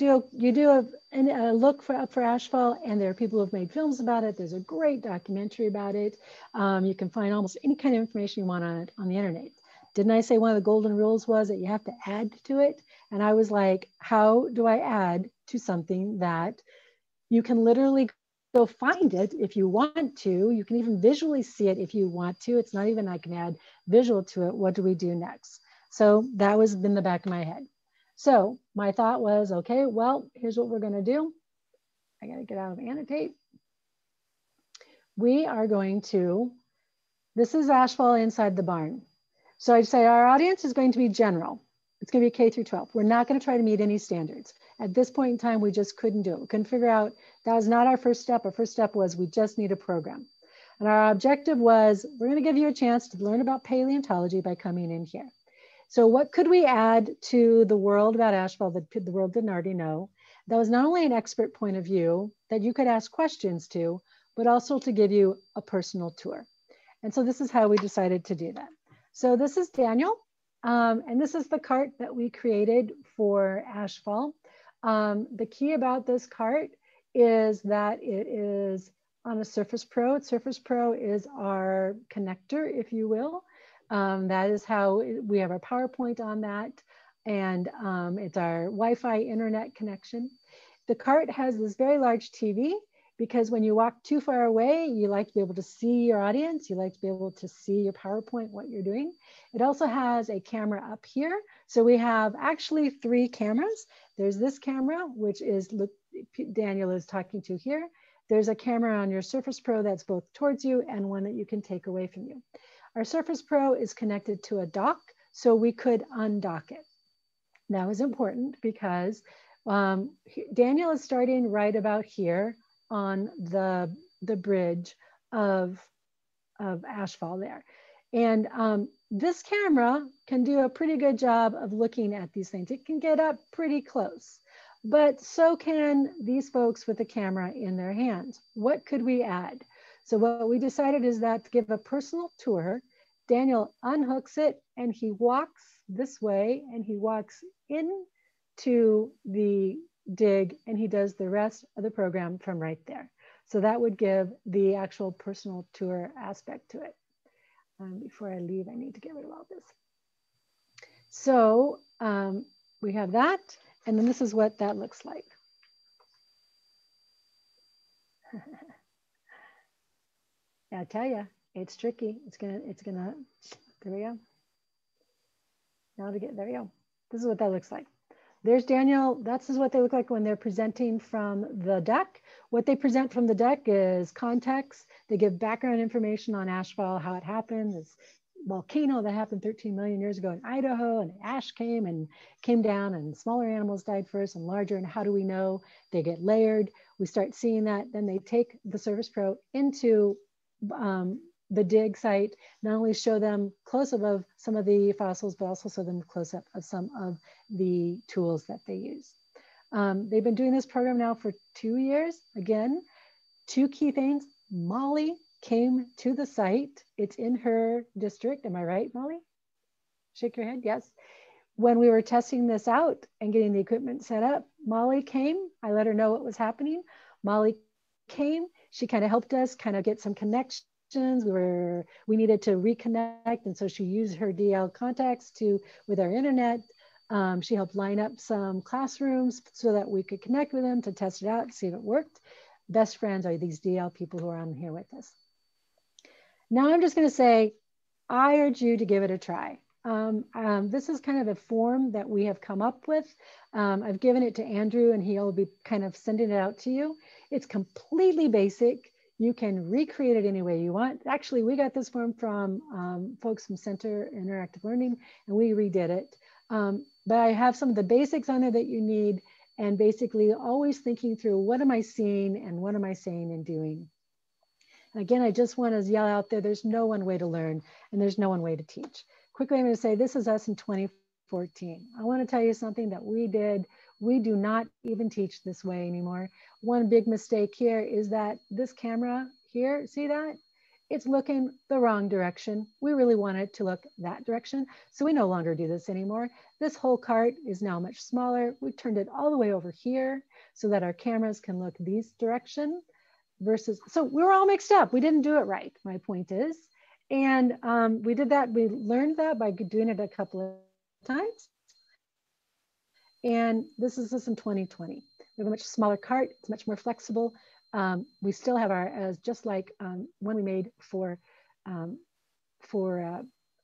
do a look for Ashfall, and there are people who have made films about it. There's a great documentary about it. You can find almost any kind of information you want on it on the internet. Didn't I say one of the golden rules was that you have to add to it? And I was like, how do I add to something that you can literally go find it if you want to? You can even visually see it if you want to. It's not even I can add visual to it. What do we do next? So that was in the back of my head. So my thought was, okay, well, here's what we're going to do. I got to get out of annotate. We are going to, this is Ashfall inside the barn. So I'd say our audience is going to be general. It's going to be K through 12. We're not going to try to meet any standards. At this point in time, we just couldn't do it. We couldn't figure out, that was not our first step. Our first step was we just need a program. And our objective was, we're going to give you a chance to learn about paleontology by coming in here. So what could we add to the world about Ashfall that the world didn't already know? That was not only an expert point of view that you could ask questions to, but also to give you a personal tour. And so this is how we decided to do that. So this is Daniel, and this is the cart that we created for Ashfall. The key about this cart is that it is on a Surface Pro. Surface Pro is our connector, if you will. That is how we have our PowerPoint on that, and it's our Wi-Fi internet connection. The cart has this very large TV, because when you walk too far away, you like to be able to see your audience. You like to be able to see your PowerPoint, what you're doing. It also has a camera up here. So we have actually 3 cameras. There's this camera, which is, look, Daniel is talking to here. There's a camera on your Surface Pro that's both towards you and one that you can take away from you. Our Surface Pro is connected to a dock, so we could undock it. That was important because Daniel is starting right about here on the bridge of Ashfall there. And this camera can do a pretty good job of looking at these things. It can get up pretty close, but so can these folks with a camera in their hands. What could we add? So what we decided is that to give a personal tour, Daniel unhooks it and he walks this way and he walks into the dig and he does the rest of the program from right there. So that would give the actual personal tour aspect to it. Before I leave, I need to get rid of all this. So we have that, and then this is what that looks like. Yeah, I tell you, it's tricky. It's gonna, there we go. Now to get, there we go. This is what that looks like. There's Daniel. That's what they look like when they're presenting from the deck. What they present from the deck is context. They give background information on Ashfall, how it happened. This volcano that happened 13 million years ago in Idaho, and ash came down, and smaller animals died first and larger, and how do we know? They get layered. We start seeing that. Then they take the Surface Pro into the dig site, not only show them close up of some of the fossils, but also show them close up of some of the tools that they use. They've been doing this program now for 2 years. Again, 2 key things. Molly came to the site. It's in her district. Am I right, Molly? Shake your head, yes. When we were testing this out and getting the equipment set up, Molly came. I let her know what was happening. Molly came. She kind of helped us kind of get some connections. We needed to reconnect, and so she used her DL contacts with our internet. She helped line up some classrooms so that we could connect with them to test it out and see if it worked. Best friends are these DL people who are on here with us. Now I'm just going to say, I urge you to give it a try. This is kind of a form that we have come up with. I've given it to Andrew, and he'll be kind of sending it out to you. It's completely basic. You can recreate it any way you want. Actually, we got this form from folks from Center Interactive Learning, and we redid it. But I have some of the basics on there that you need, and basically always thinking through, what am I seeing and what am I saying and doing? And again, I just want to yell out there, there's no one way to learn, and there's no one way to teach. Quickly, I'm going to say, this is us in 2014. I want to tell you something that we did. We do not even teach this way anymore. One big mistake here is that this camera here, see that? It's looking the wrong direction. We really want it to look that direction. So we no longer do this anymore. This whole cart is now much smaller. We've turned it all the way over here so that our cameras can look this direction versus, so we were all mixed up. We didn't do it right, my point is. And we did that, we learned that by doing it a couple of times. And this is in 2020. We have a much smaller cart, it's much more flexible. We still have our, just like one we made for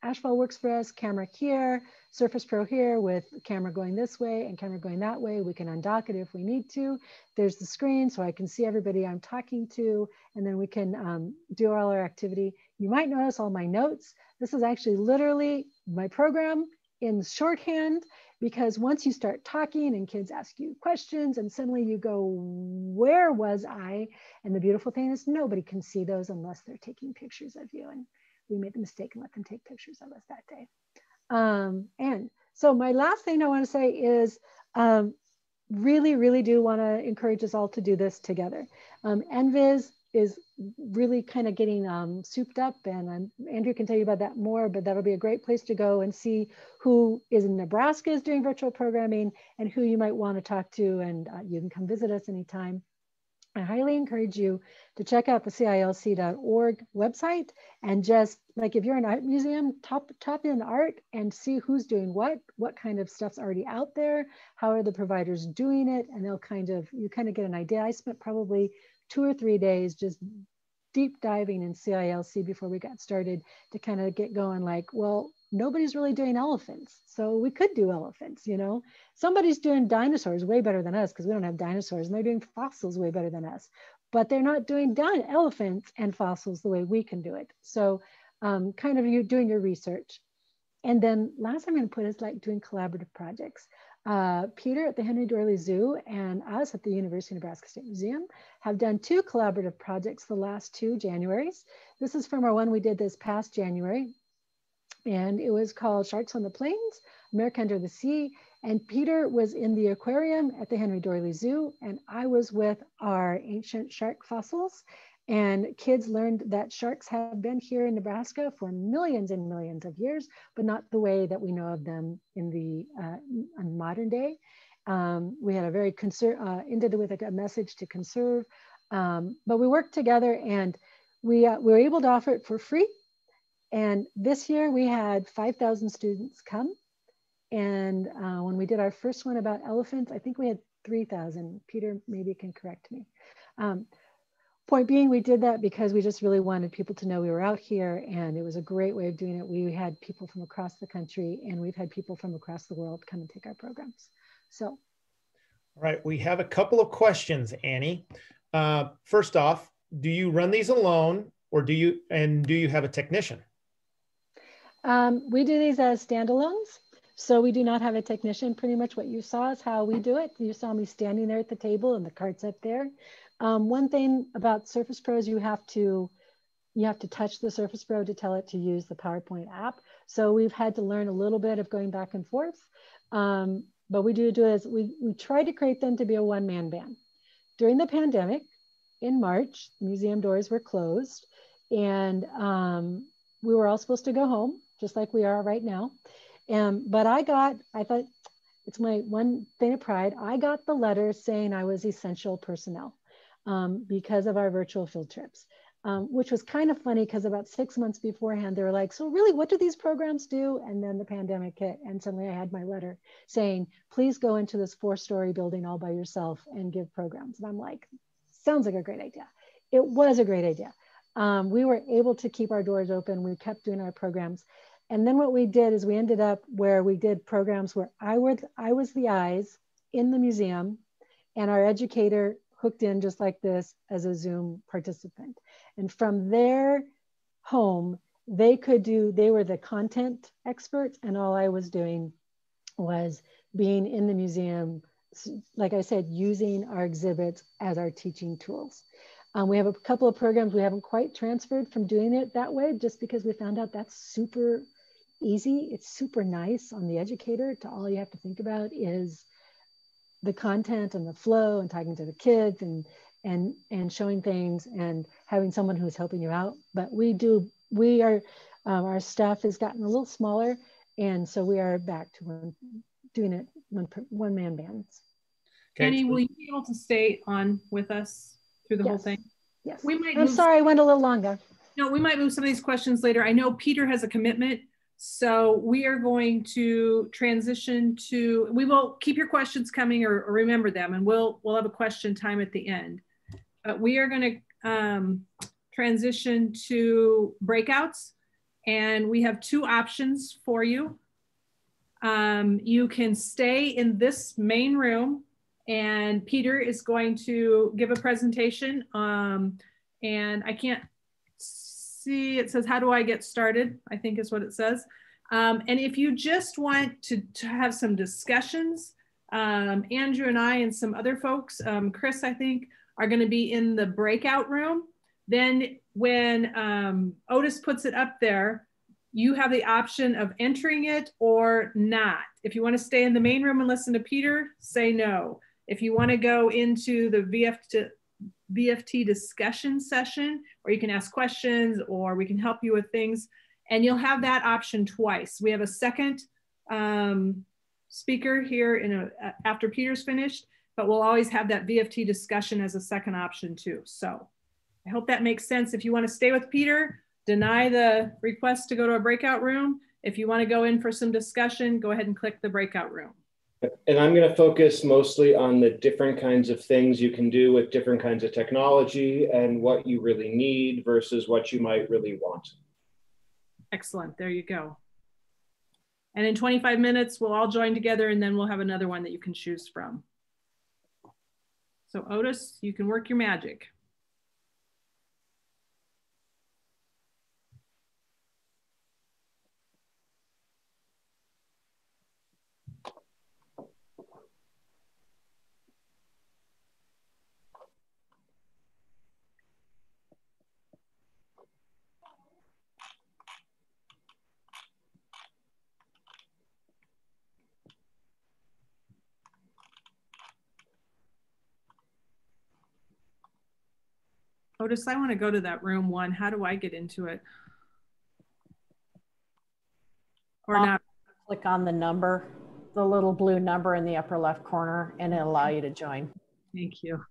Ashfall works for us, camera here, Surface Pro here with camera going this way and camera going that way. We can undock it if we need to. There's the screen so I can see everybody I'm talking to, and then we can do all our activity. You might notice all my notes. This is actually literally my program in shorthand, because once you start talking and kids ask you questions and suddenly you go, where was I? And the beautiful thing is nobody can see those unless they're taking pictures of you. And we made the mistake and let them take pictures of us that day. And so my last thing I want to say is really, really do want to encourage us all to do this together. NVIS is really kind of getting souped up, and Andrew can tell you about that more, but that'll be a great place to go and see who is in Nebraska is doing virtual programming and who you might want to talk to, and you can come visit us anytime. I highly encourage you to check out the CILC.org website, and just like if you're an art museum, top in art and see who's doing what kind of stuff's already out there, how are the providers doing it, and you kind of get an idea. I spent probably 2 or 3 days just deep diving in CILC before we got started to kind of get going like, well, nobody's really doing elephants. So we could do elephants, you know. Somebody's doing dinosaurs way better than us because we don't have dinosaurs, and they're doing fossils way better than us. But they're not doing elephants and fossils the way we can do it. So kind of you doing your research. And then last I'm going to put is like doing collaborative projects. Peter at the Henry Doorly Zoo and us at the University of Nebraska State Museum have done 2 collaborative projects the last 2 Januaries. This is from our one we did this past January. And it was called Sharks on the Plains, America Under the Sea. And Peter was in the aquarium at the Henry Doorly Zoo, and I was with our ancient shark fossils. And kids learned that sharks have been here in Nebraska for millions and millions of years, but not the way that we know of them in the modern day. We had a very ended with a message to conserve, but we worked together, and we were able to offer it for free. And this year we had 5,000 students come. And when we did our first one about elephants, I think we had 3,000. Peter maybe can correct me. Point being, we did that because we just really wanted people to know we were out here, and it was a great way of doing it. We had people from across the country, and we've had people from across the world come and take our programs. So. All right, we have a couple of questions, Annie. First off, do you run these alone, or do you have a technician? We do these as standalones. So we do not have a technician. Pretty much what you saw is how we do it. You saw me standing there at the table and the cart's up there. One thing about Surface Pro is you have to touch the Surface Pro to tell it to use the PowerPoint app. So we've had to learn a little bit of going back and forth. But we do is we try to create them to be a one-man band. During the pandemic, in March, museum doors were closed, and we were all supposed to go home, just like we are right now. But I thought it's my one thing of pride. I got the letter saying I was essential personnel because of our virtual field trips, which was kind of funny because about 6 months beforehand, they were like, so really, what do these programs do? And then the pandemic hit, and suddenly I had my letter saying, please go into this 4-story building all by yourself and give programs. And I'm like, sounds like a great idea. It was a great idea. We were able to keep our doors open. We kept doing our programs. And then what we did is we ended up where we did programs where I was the eyes in the museum, and our educator hooked in just like this as a Zoom participant. And from their home, they were the content experts, and all I was doing was being in the museum, like I said, using our exhibits as our teaching tools. We have a couple of programs we haven't quite transferred from doing it that way, just because we found out that's super easy. It's super nice on the educator. All you have to think about is the content and the flow and talking to the kids and showing things and having someone who's helping you out. But our staff has gotten a little smaller, and so we are back to doing it one-man bands. Okay. Annie, will you be able to stay on with us through the whole thing? Yes. I'm sorry I went a little longer. No, we might move some of these questions later. I know Peter has a commitment, so we are going to transition to, we will keep your questions coming or remember them, and we'll have a question time at the end. But we are going to transition to breakouts, and we have 2 options for you. You can stay in this main room, and Peter is going to give a presentation, and I can't see, it says, how do I get started? I think is what it says. And if you just want to have some discussions, Andrew and I and some other folks, Chris, I think, are going to be in the breakout room. Then when Otis puts it up there, you have the option of entering it or not. If you want to stay in the main room and listen to Peter, say no. If you want to go into the VFT discussion session, or you can ask questions, or we can help you with things, and you'll have that option twice. We have a second speaker here after Peter's finished, but we'll always have that VFT discussion as a second option too. So I hope that makes sense. If you want to stay with Peter, deny the request to go to a breakout room. If you want to go in for some discussion, go ahead and click the breakout room. And I'm going to focus mostly on the different kinds of things you can do with different kinds of technology and what you really need versus what you might really want. Excellent. There you go. And in 25 minutes, we'll all join together, and then we'll have another one that you can choose from. So Otis, you can work your magic. Otis, I want to go to that room 1. How do I get into it? Or not? Click on the number, the little blue number in the upper left corner, and it'll allow you to join. Thank you.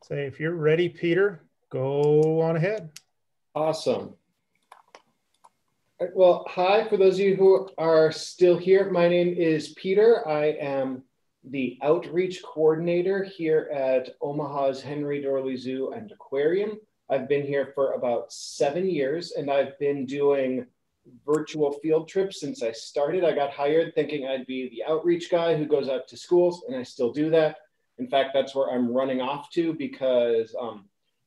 Say, if you're ready, Peter, go on ahead. Awesome. Well, hi, for those of you who are still here, my name is Peter. I am the outreach coordinator here at Omaha's Henry Dorley Zoo and Aquarium. I've been here for about 7 years, and I've been doing virtual field trips since I started. I got hired thinking I'd be the outreach guy who goes out to schools, and I still do that. In fact, that's where I'm running off to because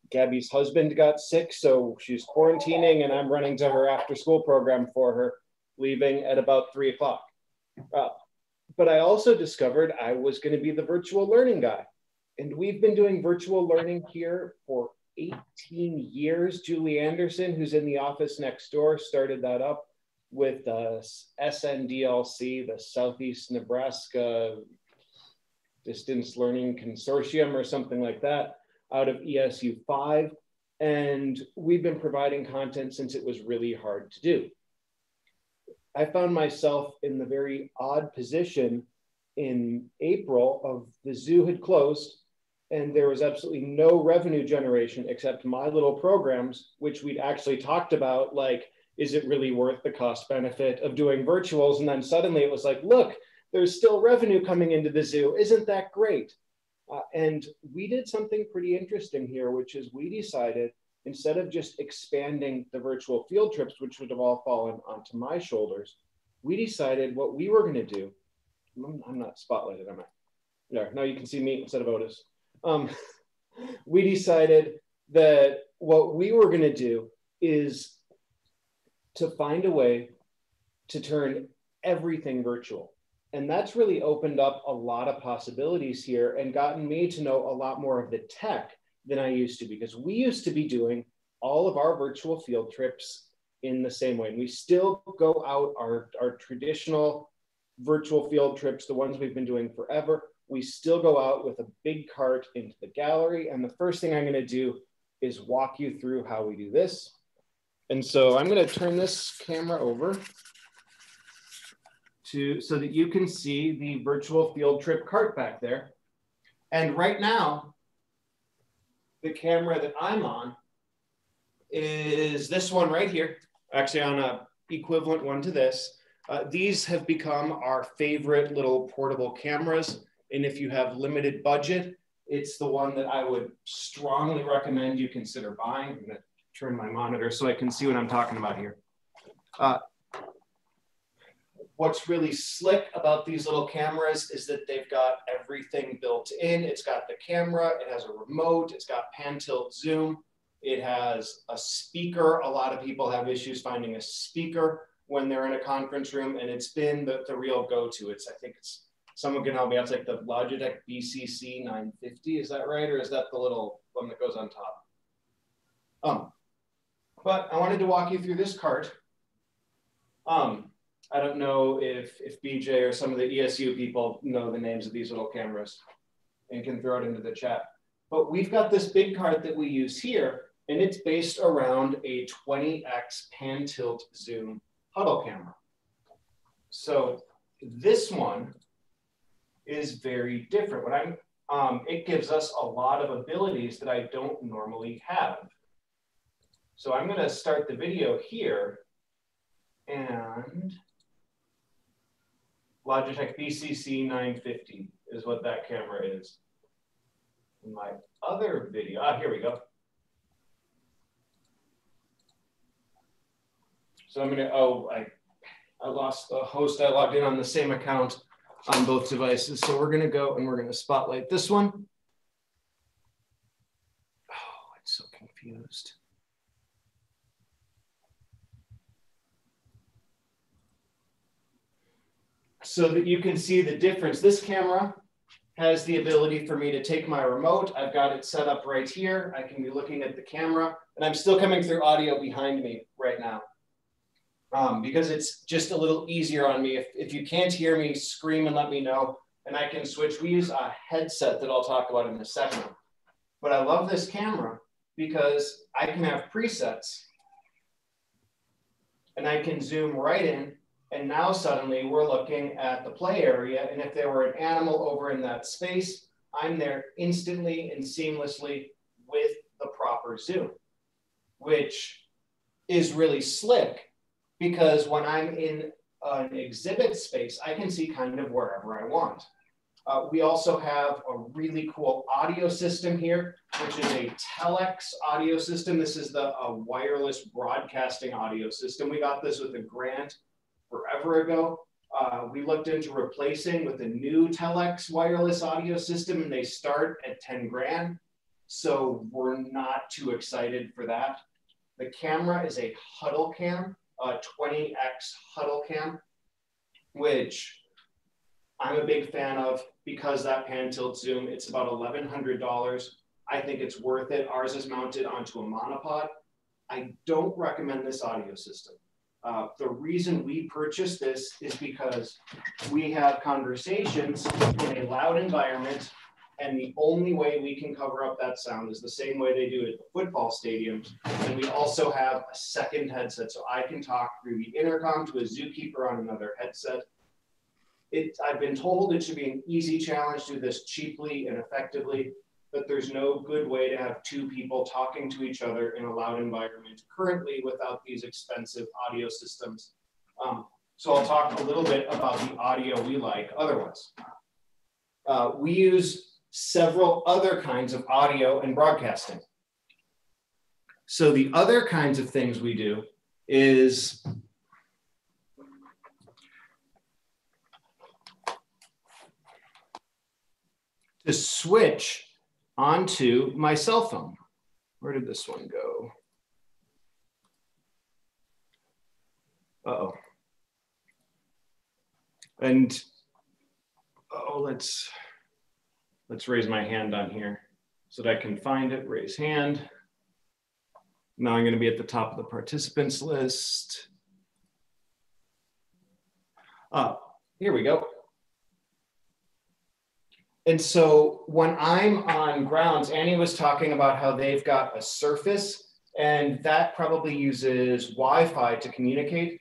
Gabby's husband got sick, so she's quarantining, and I'm running to her after school program for her, leaving at about 3 o'clock. But I also discovered I was going to be the virtual learning guy. And we've been doing virtual learning here for 18 years. Julie Anderson, who's in the office next door, started that up with the SNDLC, the Southeast Nebraska Distance Learning Consortium or something like that, out of ESU5. And we've been providing content since it was really hard to do. I found myself in the very odd position in April of the zoo had closed and there was absolutely no revenue generation except my little programs, which we'd actually talked about, like, is it really worth the cost benefit of doing virtuals? And then suddenly it was like, look, there's still revenue coming into the zoo. Isn't that great? And we did something pretty interesting here, which is we decided, instead of just expanding the virtual field trips, which would have all fallen onto my shoulders, we decided what we were going to do. I'm not spotlighted, am I? No, now you can see me instead of Otis. We decided that what we were going to do is to find a way to turn everything virtual. And that's really opened up a lot of possibilities here and gotten me to know a lot more of the tech than I used to, because we used to be doing all of our virtual field trips in the same way. And we still go out our traditional virtual field trips, the ones we've been doing forever. We still go out with a big cart into the gallery. And the first thing I'm going to do is walk you through how we do this. And so I'm going to turn this camera over so that you can see the virtual field trip cart back there. And right now, the camera that I'm on is this one right here, actually on a equivalent one to this. These have become our favorite little portable cameras. And if you have limited budget, it's the one that I would strongly recommend you consider buying. I'm gonna turn my monitor so I can see what I'm talking about here. What's really slick about these little cameras is that they've got everything built in. It's got the camera, it has a remote, it's got pan tilt zoom, it has a speaker. A lot of people have issues finding a speaker when they're in a conference room, and it's been the real go-to. I think it's, someone can help me out, it's like the Logitech BCC 950, is that right? Or is that the little one that goes on top? But I wanted to walk you through this cart. I don't know if BJ or some of the ESU people know the names of these little cameras and can throw it into the chat. But we've got this big cart that we use here, and it's based around a 20x pan tilt zoom huddle camera. So this one is very different. It gives us a lot of abilities that I don't normally have. So I'm going to start the video here, and Logitech BCC 950 is what that camera is. In my other video, here we go. So I'm gonna, I lost the host. I logged in on the same account on both devices. So we're gonna go and we're gonna spotlight this one. Oh, I'm so confused. So that you can see the difference. This camera has the ability for me to take my remote. I've got it set up right here. I can be looking at the camera, and I'm still coming through audio behind me right now because it's just a little easier on me. If you can't hear me, scream and let me know, and I can switch. We use a headset that I'll talk about in a second. But I love this camera because I can have presets and I can zoom right in. And now suddenly we're looking at the play area. And if there were an animal over in that space, I'm there instantly and seamlessly with the proper zoom, which is really slick because when I'm in an exhibit space, I can see kind of wherever I want. We also have a really cool audio system here, which is a telex audio system. This is the wireless broadcasting audio system. We got this with a grant forever ago. We looked into replacing with a new telex wireless audio system, and they start at 10 grand. So we're not too excited for that. The camera is a huddle cam, a 20x huddle cam, which I'm a big fan of because that pan tilt zoom, it's about $1,100. I think it's worth it. Ours is mounted onto a monopod. I don't recommend this audio system. The reason we purchased this is because we have conversations in a loud environment, and the only way we can cover up that sound is the same way they do it at the football stadiums. And we also have a second headset, so I can talk through the intercom to a zookeeper on another headset. I've been told it should be an easy challenge to do this cheaply and effectively, but there's no good way to have two people talking to each other in a loud environment currently without these expensive audio systems. So I'll talk a little bit about the audio we like otherwise. We use several other kinds of audio and broadcasting. So the other kinds of things we do is to switch onto my cell phone. Where did this one go? Uh-oh. And let's raise my hand on here so that I can find it. Raise hand. Now I'm going to be at the top of the participants list. Here we go. And so when I'm on grounds, Annie was talking about how they've got a Surface, and that probably uses Wi-Fi to communicate.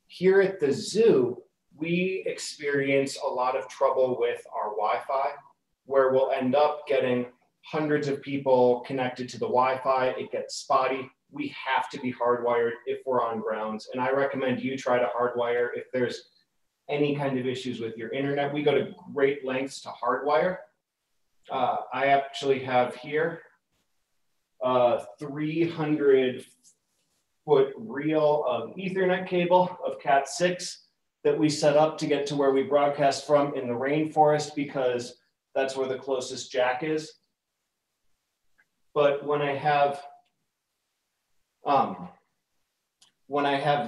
Here at the zoo, we experience a lot of trouble with our Wi-Fi, where we'll end up getting hundreds of people connected to the Wi-Fi. It gets spotty. We have to be hardwired if we're on grounds. And I recommend you try to hardwire if there's any kind of issues with your internet. We go to great lengths to hardwire. I actually have here a 300-foot reel of Ethernet cable of Cat6 that we set up to get to where we broadcast from in the rainforest because that's where the closest jack is. But when I have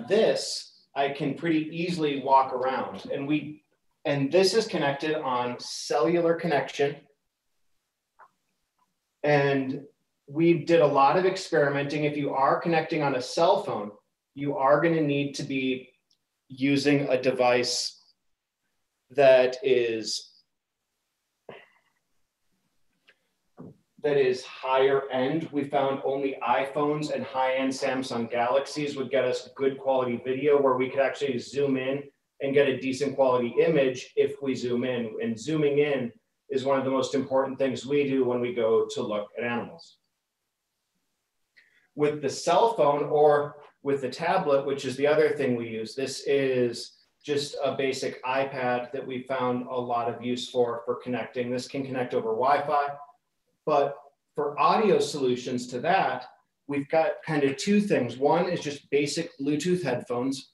this, I can pretty easily walk around, and this is connected on cellular connection. And we did a lot of experimenting. If you are connecting on a cell phone, you are going to need to be using a device that is higher end. We found only iPhones and high-end Samsung Galaxies would get us good quality video where we could actually zoom in and get a decent quality image if we zoom in. And zooming in is one of the most important things we do when we go to look at animals. With the cell phone or with the tablet, which is the other thing we use, this is just a basic iPad that we found a lot of use for connecting. This can connect over Wi-Fi. But for audio solutions to that, we've got kind of two things. One is just basic Bluetooth headphones.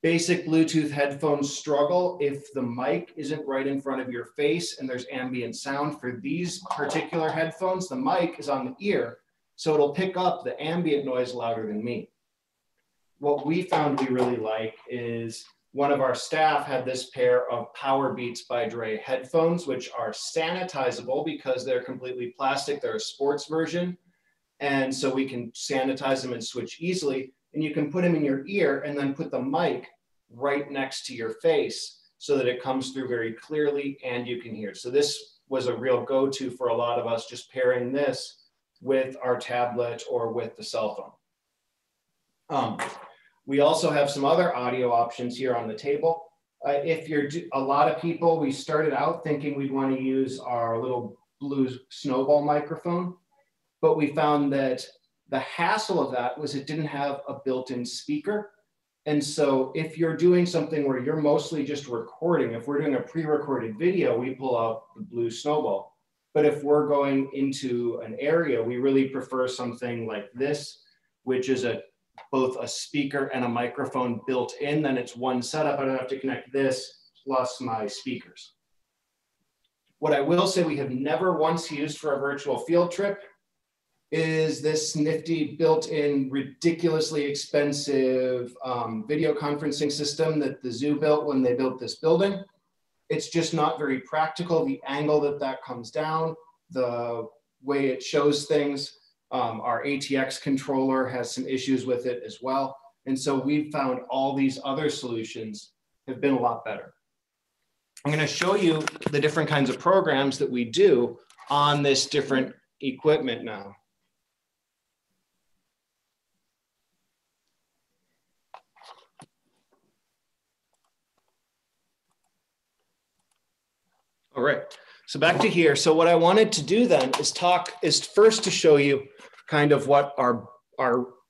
Basic Bluetooth headphones struggle if the mic isn't right in front of your face and there's ambient sound. For these particular headphones, the mic is on the ear, so it'll pick up the ambient noise louder than me. What we found we really like is one of our staff had this pair of Power Beats by Dre headphones, which are sanitizable because they're completely plastic. They're a sports version. And so we can sanitize them and switch easily. And you can put them in your ear and then put the mic right next to your face so that it comes through very clearly and you can hear. So this was a real go-to for a lot of us, just pairing this with our tablet or with the cell phone. We also have some other audio options here on the table. If you're a lot of people, we started out thinking we'd want to use our little blue snowball microphone, but we found that the hassle of that was it didn't have a built-in speaker. And so if you're doing something where you're mostly just recording, if we're doing a pre-recorded video, we pull out the blue snowball. But if we're going into an area, we really prefer something like this, which is both a speaker and a microphone built in. Then it's one setup. I don't have to connect this plus my speakers. What I will say we have never once used for a virtual field trip is this nifty built-in, ridiculously expensive video conferencing system that the zoo built when they built this building. It's just not very practical. The angle that comes down, the way it shows things, our ATX controller has some issues with it as well. And so we've found all these other solutions have been a lot better. I'm going to show you the different kinds of programs that we do on this different equipment now. All right, so back to here. So what I wanted to do then is first to show you kind of what our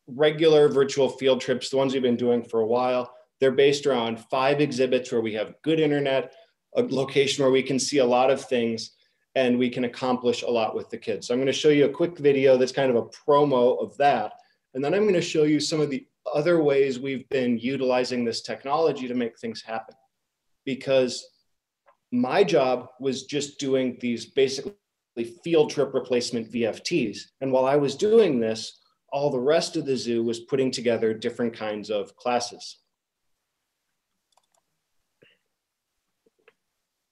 regular virtual field trips, the ones we've been doing for a while, they're based around 5 exhibits where we have good internet, a location where we can see a lot of things, and we can accomplish a lot with the kids. So I'm going to show you a quick video that's kind of a promo of that. And then I'm going to show you some of the other ways we've been utilizing this technology to make things happen. Because my job was just doing these basically field trip replacement VFTs. And while I was doing this, all the rest of the zoo was putting together different kinds of classes.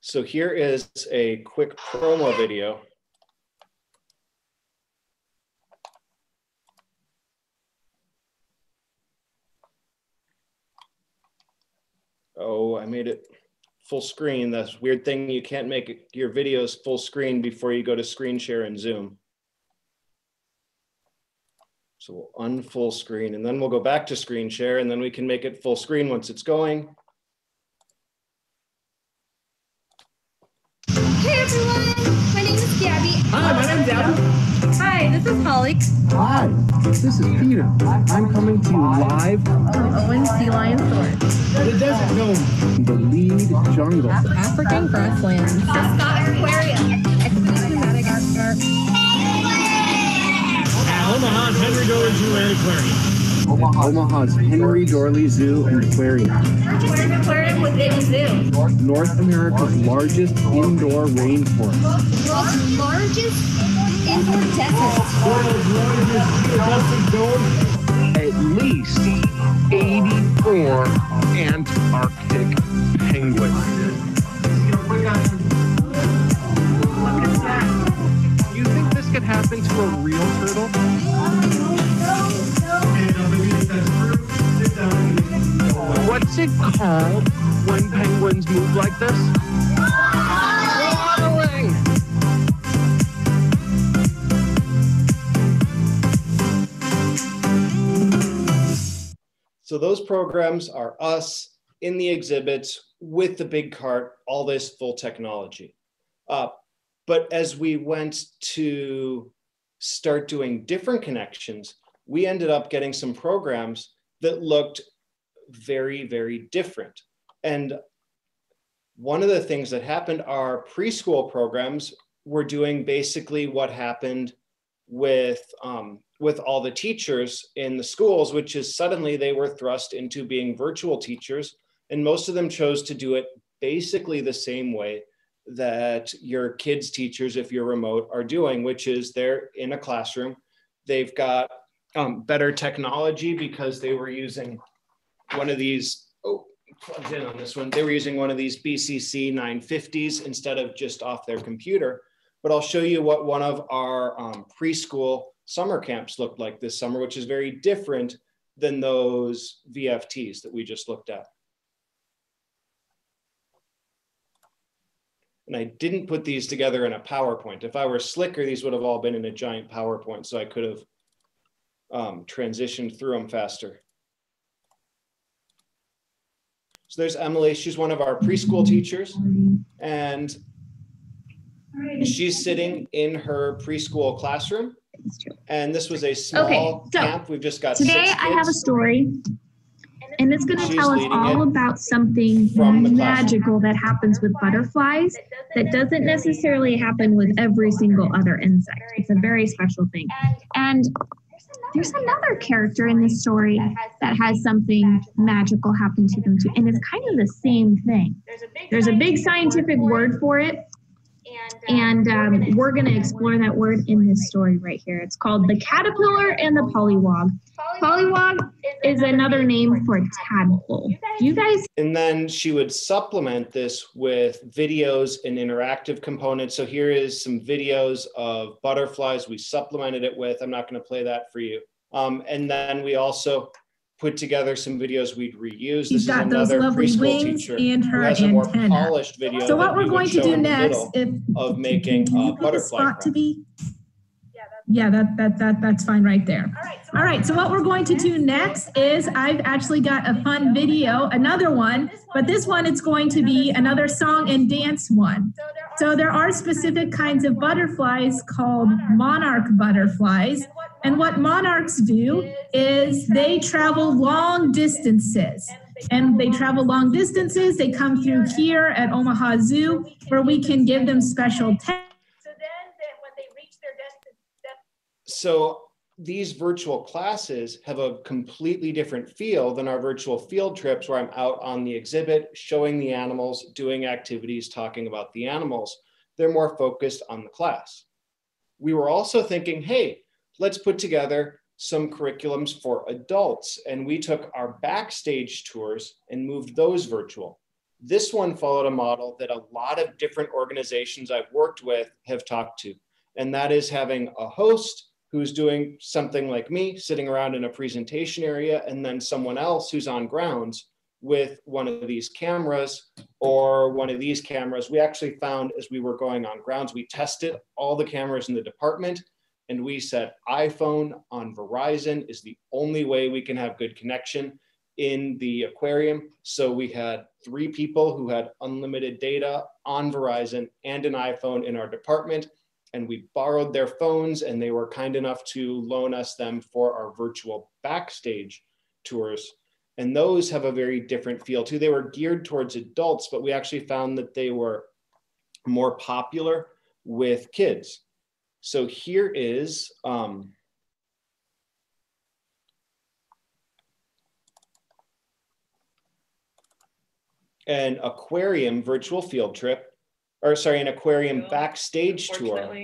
So here is a quick promo video. Oh, I made it full screen. That's a weird thing. You can't make your videos full screen before you go to screen share in Zoom. So we'll unfull screen and then we'll go back to screen share and then we can make it full screen once it's going. Hey everyone, my name is Gabby. Hi, my name's Adam. Hi, this is Holly. Hi, this is Peter. I'm coming to you live from Owen Sea Lion Source. The desert zone. The lead jungle. African grasslands. Scott Aquarium. Expedition Madagascar. Omaha's Henry Dorley Zoo and Aquarium. Omaha's Henry Dorley Zoo and Aquarium. Largest aquarium within a zoo. North America's largest indoor rainforest. World's largest indoor desert. World's largest geographic zone. At least 84 Antarctic penguins. You think this could happen to a real turtle? What's it called when penguins move like this? Waddling! So those programs are us in the exhibits with the big cart, all this full technology. But as we went to start doing different connections, we ended up getting some programs that looked very, very different. And one of the things that happened, our preschool programs were doing basically what happened with all the teachers in the schools, which is suddenly they were thrust into being virtual teachers. And most of them chose to do it basically the same way that your kids' teachers, if you're remote, are doing, which is they're in a classroom. They've got better technology because they were using one of these plugged in on this one. They were using one of these BCC 950s instead of just off their computer. But I'll show you what one of our preschool summer camps looked like this summer, which is very different than those VFTs that we just looked at. And I didn't put these together in a PowerPoint. If I were slicker, these would have all been in a giant PowerPoint, so I could have transitioned through them faster. So there's Emily, she's one of our preschool teachers, and she's sitting in her preschool classroom. And this was a small camp. We've just got today 6 kids. I have a story, and it's going to tell us all about something magical that happens with butterflies that doesn't necessarily happen with every single other insect. It's a very special thing. And there's another character in this story that has something magical happen to them too. And it's kind of the same thing. There's a big scientific word for it. And we're going to explore that word in this story right here. It's called the caterpillar and the pollywog. Pollywog is another name for tadpole. Do you guys? And then she would supplement this with videos and interactive components. So here is some videos of butterflies we supplemented it with. I'm not going to play that for you. And then we also put together some videos we'd reuse. She's got those lovely wings and her antenna. So what we're going to do next, of making a butterfly to be, yeah, that's fine right there. All right, so what we're going to do next is I've actually got a fun video, another one, but this one it's going to be another song and dance one. So there are specific kinds of butterflies called monarch butterflies. And what monarchs do is they travel long distances. And they travel long distances. They come through here at Omaha Zoo, where we can give them special So these virtual classes have a completely different feel than our virtual field trips, where I'm out on the exhibit, showing the animals, doing activities, talking about the animals. They're more focused on the class. We were also thinking, hey, let's put together some curriculums for adults. And we took our backstage tours and moved those virtual. This one followed a model that a lot of different organizations I've worked with have talked to. And that is having a host who's doing something like me, sitting around in a presentation area, and then someone else who's on grounds with one of these cameras or one of these cameras. We actually found as we were going on grounds, we tested all the cameras in the department, and we said iPhone on Verizon is the only way we can have good connection in the aquarium. So we had 3 people who had unlimited data on Verizon and an iPhone in our department, and we borrowed their phones, and they were kind enough to loan us them for our virtual backstage tours. And those have a very different feel too. They were geared towards adults, but we actually found that they were more popular with kids. So here is an aquarium virtual field trip, or sorry, an aquarium backstage tour.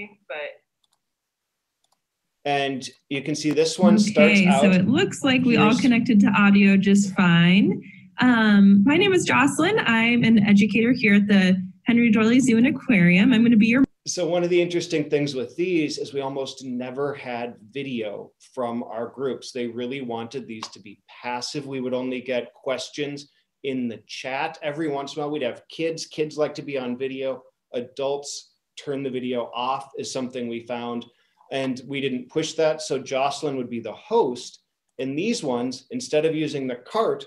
And you can see this one starts out. So it looks like we all connected to audio just fine. My name is Jocelyn. I'm an educator here at the Henry Doorly Zoo and Aquarium. I'm going to be your... So one of the interesting things with these is we almost never had video from our groups. They really wanted these to be passive. We would only get questions in the chat. Every once in a while we'd have kids. Kids like to be on video. Adults turn the video off is something we found. And we didn't push that. So Jocelyn would be the host. And these ones, instead of using the cart,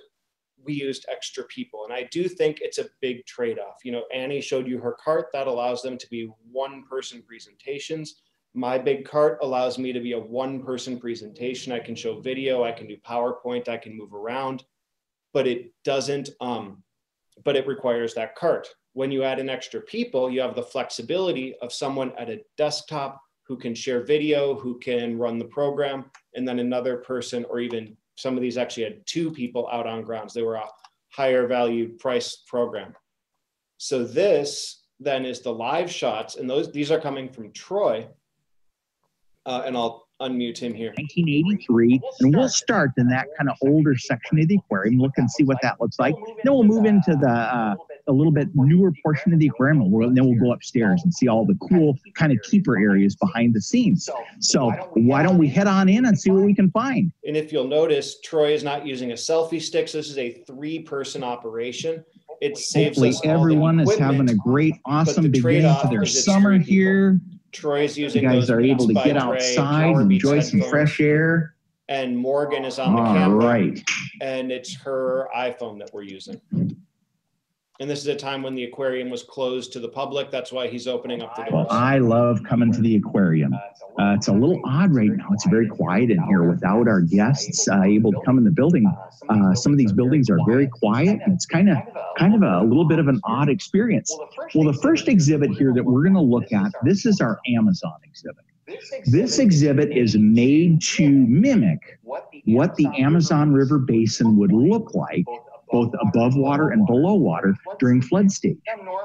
we used extra people. And I do think it's a big trade-off. You know, Annie showed you her cart. That allows them to be one-person presentations. My big cart allows me to be a one-person presentation. I can show video, I can do PowerPoint, I can move around, but it doesn't, but it requires that cart. When you add in extra people, you have the flexibility of someone at a desktop who can share video, who can run the program, and then another person, or even some of these actually had 2 people out on grounds. They were a higher value price program. So this then is the live shots, and these are coming from Troy. and I'll unmute him here. 1983, and we'll start in that kind of older section of the aquarium, look and see what that looks like. Then we'll move into the a little bit newer portion of the aquarium, and then we'll go upstairs and see all the cool kind of keeper areas behind the scenes. So why don't we head on in and see what we can find? And if you'll notice, Troy is not using a selfie stick, so this is a 3-person operation. It saves Hopefully us everyone is having a great, awesome beginning to their summer here. Troy's using you guys are able to get outside and enjoy some fresh air. And Morgan is on the camera. And it's her iPhone that we're using. And this is a time when the aquarium was closed to the public. That's why he's opening up the doors. I love coming to the aquarium. It's a little odd right now. It's very quiet in here without our guests able to come in the building. Some of these buildings are very quiet, and it's kind of a little bit of an odd experience. Well, the first exhibit here that we're going to look at, this is our Amazon exhibit. This exhibit is made to mimic what the Amazon River Basin would look like, both above water and below water during flood stage.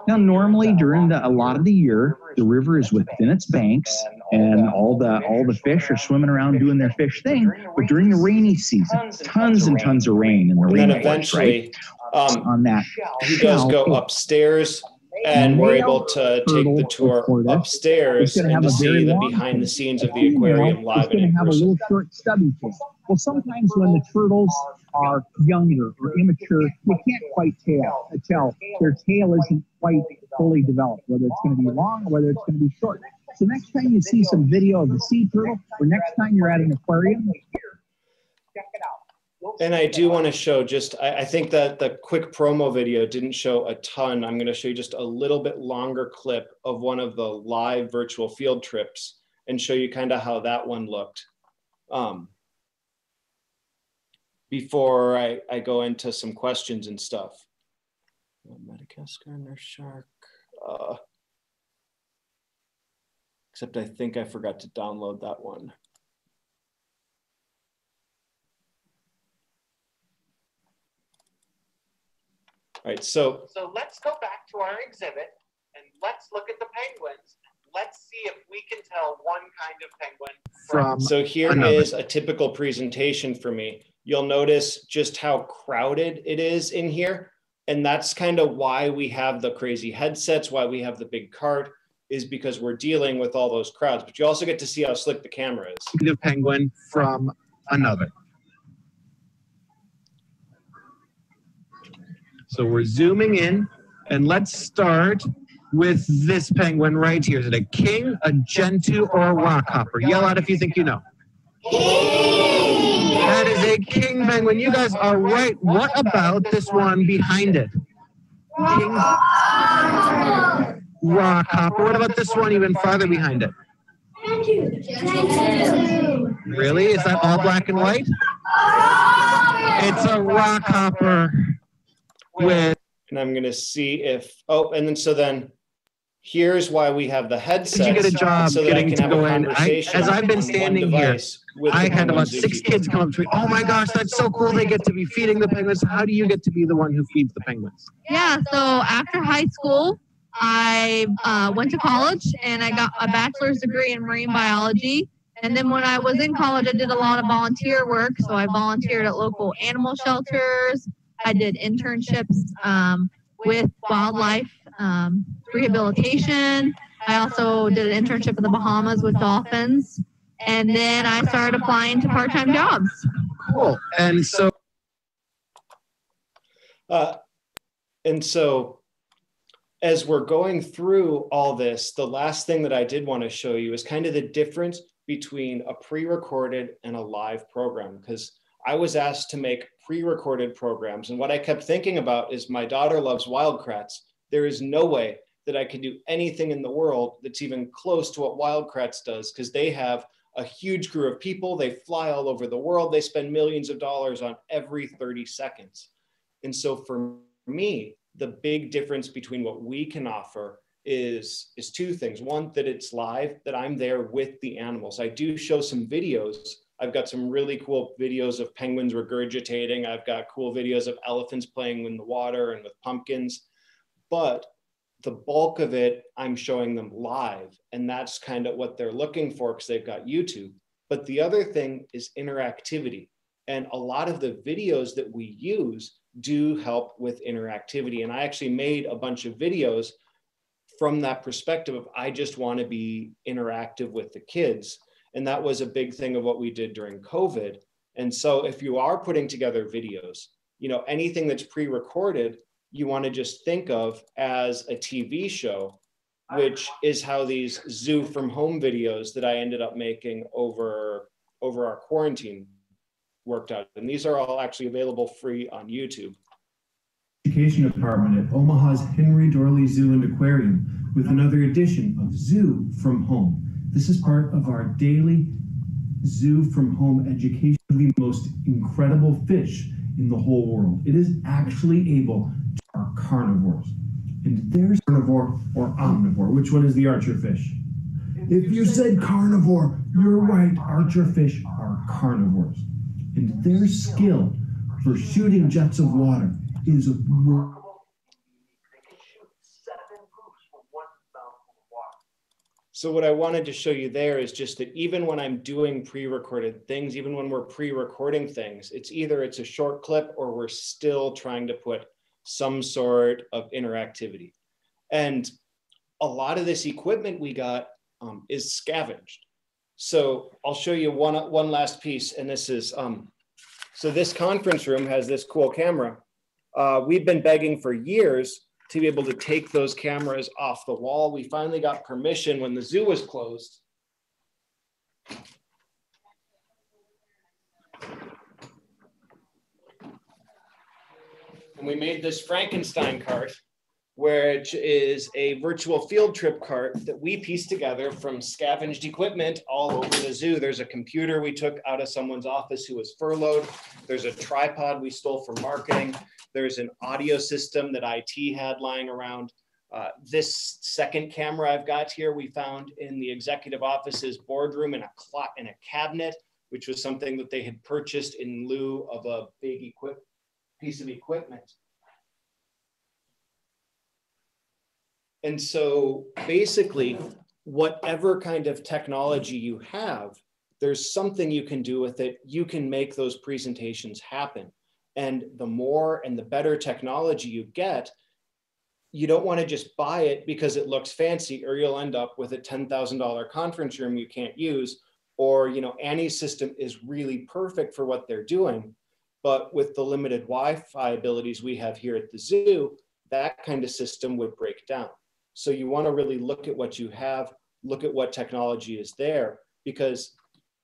Now, normally during a lot of the year, the river is within its banks and all the fish are swimming around doing their fish thing. But during the rainy season, tons and tons of rain in the rain. And then eventually, on that he does go upstairs, and we're able to take the tour upstairs and to see the behind the scenes of the aquarium live and in have a little short stubby tail. Well, sometimes when the turtles are younger or immature, you can't quite tell. Their tail isn't quite fully developed, whether it's going to be long or whether it's going to be short. So next time you see some video of the sea turtle, or next time you're at an aquarium, check it out. And I do want to show just, I think that the quick promo video didn't show a ton. I'm going to show you just a little bit longer clip of one of the live virtual field trips and show you kind of how that one looked. Before I go into some questions and stuff. Madagascar nurse shark. Except I think I forgot to download that one. All right, so let's go back to our exhibit and let's look at the penguins. Let's see if we can tell one kind of penguin from So here is a typical presentation for me. You'll notice just how crowded it is in here. And that's kind of why we have the crazy headsets, why we have the big cart, is because we're dealing with all those crowds. But you also get to see how slick the camera is. The penguin from another. So we're zooming in, and let's start with this penguin right here. Is it a king, a gentoo, or a rockhopper? Yell out if you think you know. That is a king penguin. You guys are right. What about this one behind it? King rockhopper. What about this one even farther behind it? Really? Is that all black and white? It's a rockhopper. And I'm going to see if, then here's why we have the headsets. Did you get a job so getting to go in? As I've been standing here, I had about 6 kids come up to me. Oh my gosh, that's so cool. They get to be feeding the penguins. How do you get to be the one who feeds the penguins? Yeah, so after high school, I went to college and I got a bachelor's degree in marine biology. And then when I was in college, I did a lot of volunteer work. So I volunteered at local animal shelters. I did internships with wildlife rehabilitation. I also did an internship in the Bahamas with dolphins. And then I started applying to part-time jobs. Cool. And so as we're going through all this, the last thing that I did want to show you is kind of the difference between a pre-recorded and a live program, because I was asked to make pre-recorded programs. And what I kept thinking about is my daughter loves wildcrats. There is no way that I could do anything in the world that's even close to what Wildcrats does, because they have a huge crew of people. They fly all over the world. They spend millions of dollars on every 30 seconds. And so for me, the big difference between what we can offer is two things. One, that it's live, that I'm there with the animals. I do show some videos. I've got some really cool videos of penguins regurgitating. I've got cool videos of elephants playing in the water and with pumpkins. But the bulk of it, I'm showing them live, and that's kind of what they're looking for because they've got YouTube. But the other thing is interactivity. And a lot of the videos that we use do help with interactivity. And I actually made a bunch of videos from that perspective of, I just want to be interactive with the kids. And that was a big thing of what we did during COVID. And so if you are putting together videos, you know, anything that's pre-recorded, you want to just think of as a TV show, which is how these zoo from home videos that I ended up making over our quarantine worked out. And these are all actually available free on YouTube. Education Department at Omaha's Henry Dorley Zoo and Aquarium with another edition of Zoo from Home. This is part of our daily Zoo from Home education of the most incredible fish in the whole world. It is actually able to are carnivores. And there's carnivore or omnivore. Which one is the archerfish? If you said carnivore, you're right. Archerfish are carnivores. And their skill for shooting jets of water is remarkable. So what I wanted to show you there is just that even when I'm doing pre-recorded things, even when we're pre-recording things, it's either it's a short clip or we're still trying to put some sort of interactivity. And a lot of this equipment we got is scavenged. So I'll show you one last piece. And this is, so this conference room has this cool camera. We've been begging for years to be able to take those cameras off the wall. We finally got permission when the zoo was closed. And we made this Frankenstein cart, which is a virtual field trip cart that we pieced together from scavenged equipment all over the zoo. There's a computer we took out of someone's office who was furloughed. There's a tripod we stole from marketing. There's an audio system that IT had lying around. This second camera I've got here, we found in the executive office's boardroom in a cabinet, which was something that they had purchased in lieu of a big piece of equipment. And so basically, whatever kind of technology you have, there's something you can do with it. You can make those presentations happen. And the more and the better technology you get, you don't want to just buy it because it looks fancy, or you'll end up with a $10,000 conference room you can't use, or, you know, Annie's system is really perfect for what they're doing. But with the limited Wi-Fi abilities we have here at the zoo, that kind of system would break down. So you want to really look at what you have, look at what technology is there, because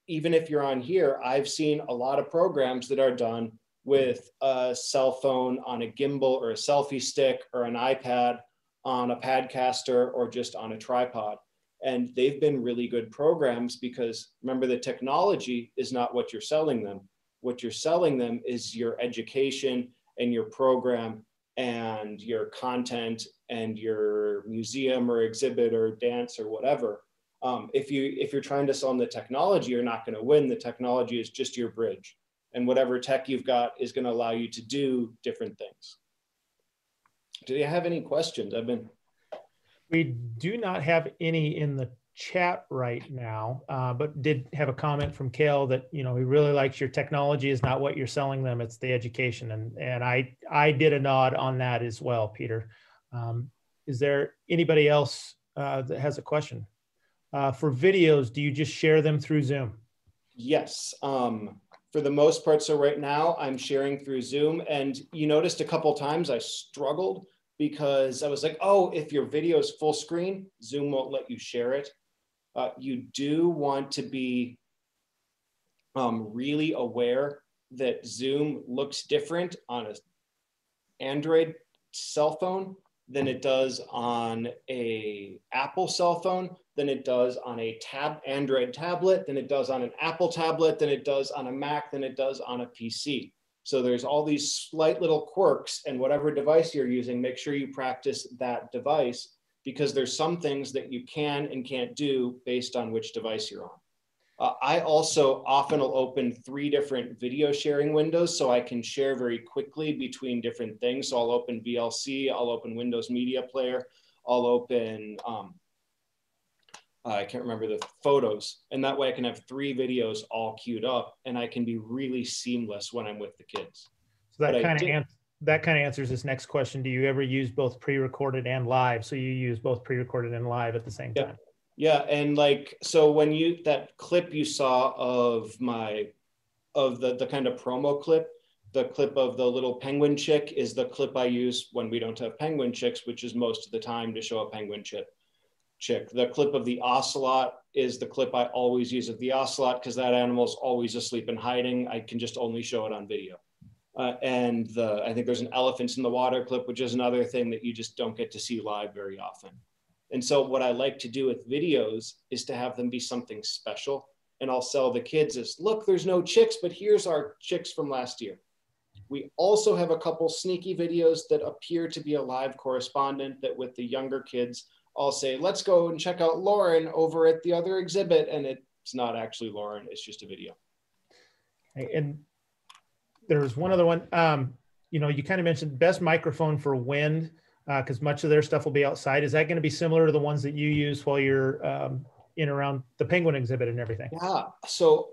even if you're on here, I've seen a lot of programs that are done with a cell phone on a gimbal or a selfie stick or an iPad on a Padcaster or just on a tripod. And they've been really good programs because remember, the technology is not what you're selling them. What you're selling them is your education and your program and your content and your museum or exhibit or dance or whatever. If you're trying to sell them the technology, you're not going to win. The technology is just your bridge. And whatever tech you've got is going to allow you to do different things. Do you have any questions? We do not have any in the chat right now, but did have a comment from Kale that, you know, he really likes your technology is not what you're selling them, it's the education. And I did a nod on that as well, Peter. Is there anybody else that has a question? For videos, do you just share them through Zoom? Yes. For the most part, so right now I'm sharing through Zoom, and you noticed a couple times I struggled because I was like, oh, if your video is full screen, Zoom won't let you share it. You do want to be really aware that Zoom looks different on an Android cell phone than it does on a Apple cell phone, than it does on a Android tablet, than it does on an Apple tablet, than it does on a Mac, than it does on a PC. So there's all these slight little quirks, and whatever device you're using, make sure you practice that device, because there's some things that you can and can't do based on which device you're on. I also often will open 3 different video sharing windows so I can share very quickly between different things. So I'll open VLC, I'll open Windows Media Player, I'll open, I can't remember the photos. And that way I can have 3 videos all queued up and I can be really seamless when I'm with the kids. So that kind of answers this next question. Do you ever use both pre-recorded and live? So you use both pre-recorded and live at the same time? Yeah, and like, so when that clip you saw of the kind of promo clip, the clip of the little penguin chick is the clip I use when we don't have penguin chicks, which is most of the time to show a penguin chick. The clip of the ocelot is the clip I always use of the ocelot because that animal is always asleep and hiding. I can just only show it on video. And I think there's an elephants in the water clip, which is another thing that you just don't get to see live very often. And so what I like to do with videos is to have them be something special. And I'll sell the kids as, look, there's no chicks, but here's our chicks from last year. We also have a couple sneaky videos that appear to be a live correspondent that with the younger kids, I'll say, let's go and check out Lauren over at the other exhibit. And it's not actually Lauren, it's just a video. And there's one other one, you know, you kind of mentioned best microphone for wind, because much of their stuff will be outside. Is that going to be similar to the ones that you use while you're in around the penguin exhibit and everything? Yeah, so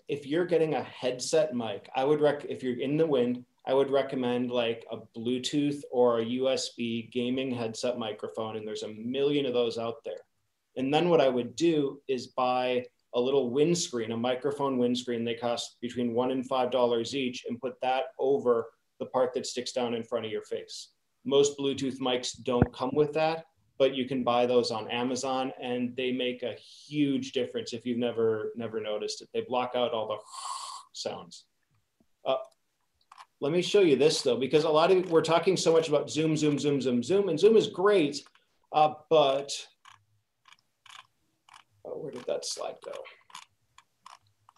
if you're getting a headset mic, I would if you're in the wind, I would recommend like a Bluetooth or a USB gaming headset microphone, and there's a million of those out there. And then what I would do is buy a little windscreen, a microphone windscreen. They cost between $1 and $5 each, and put that over the part that sticks down in front of your face. Most Bluetooth mics don't come with that, but you can buy those on Amazon, and they make a huge difference if you've never noticed it. They block out all the sounds. Let me show you this though, because we're talking so much about Zoom, Zoom, Zoom, Zoom, Zoom, and Zoom is great, but where did that slide go?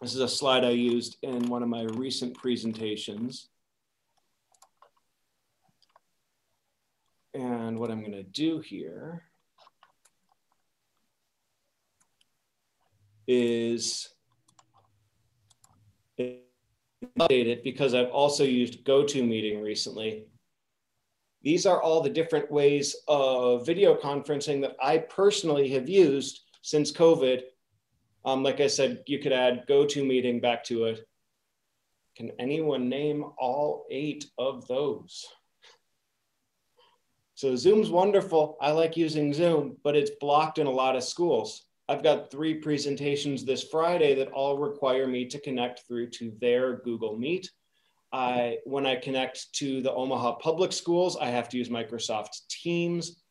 This is a slide I used in one of my recent presentations. And what I'm going to do here is update it because I've also used GoToMeeting recently. These are all the different ways of video conferencing that I personally have used since COVID. Like I said, you could add GoToMeeting back to it. Can anyone name all 8 of those? So Zoom's wonderful. I like using Zoom, but it's blocked in a lot of schools. I've got 3 presentations this Friday that all require me to connect through to their Google Meet. When I connect to the Omaha public schools, I have to use Microsoft Teams.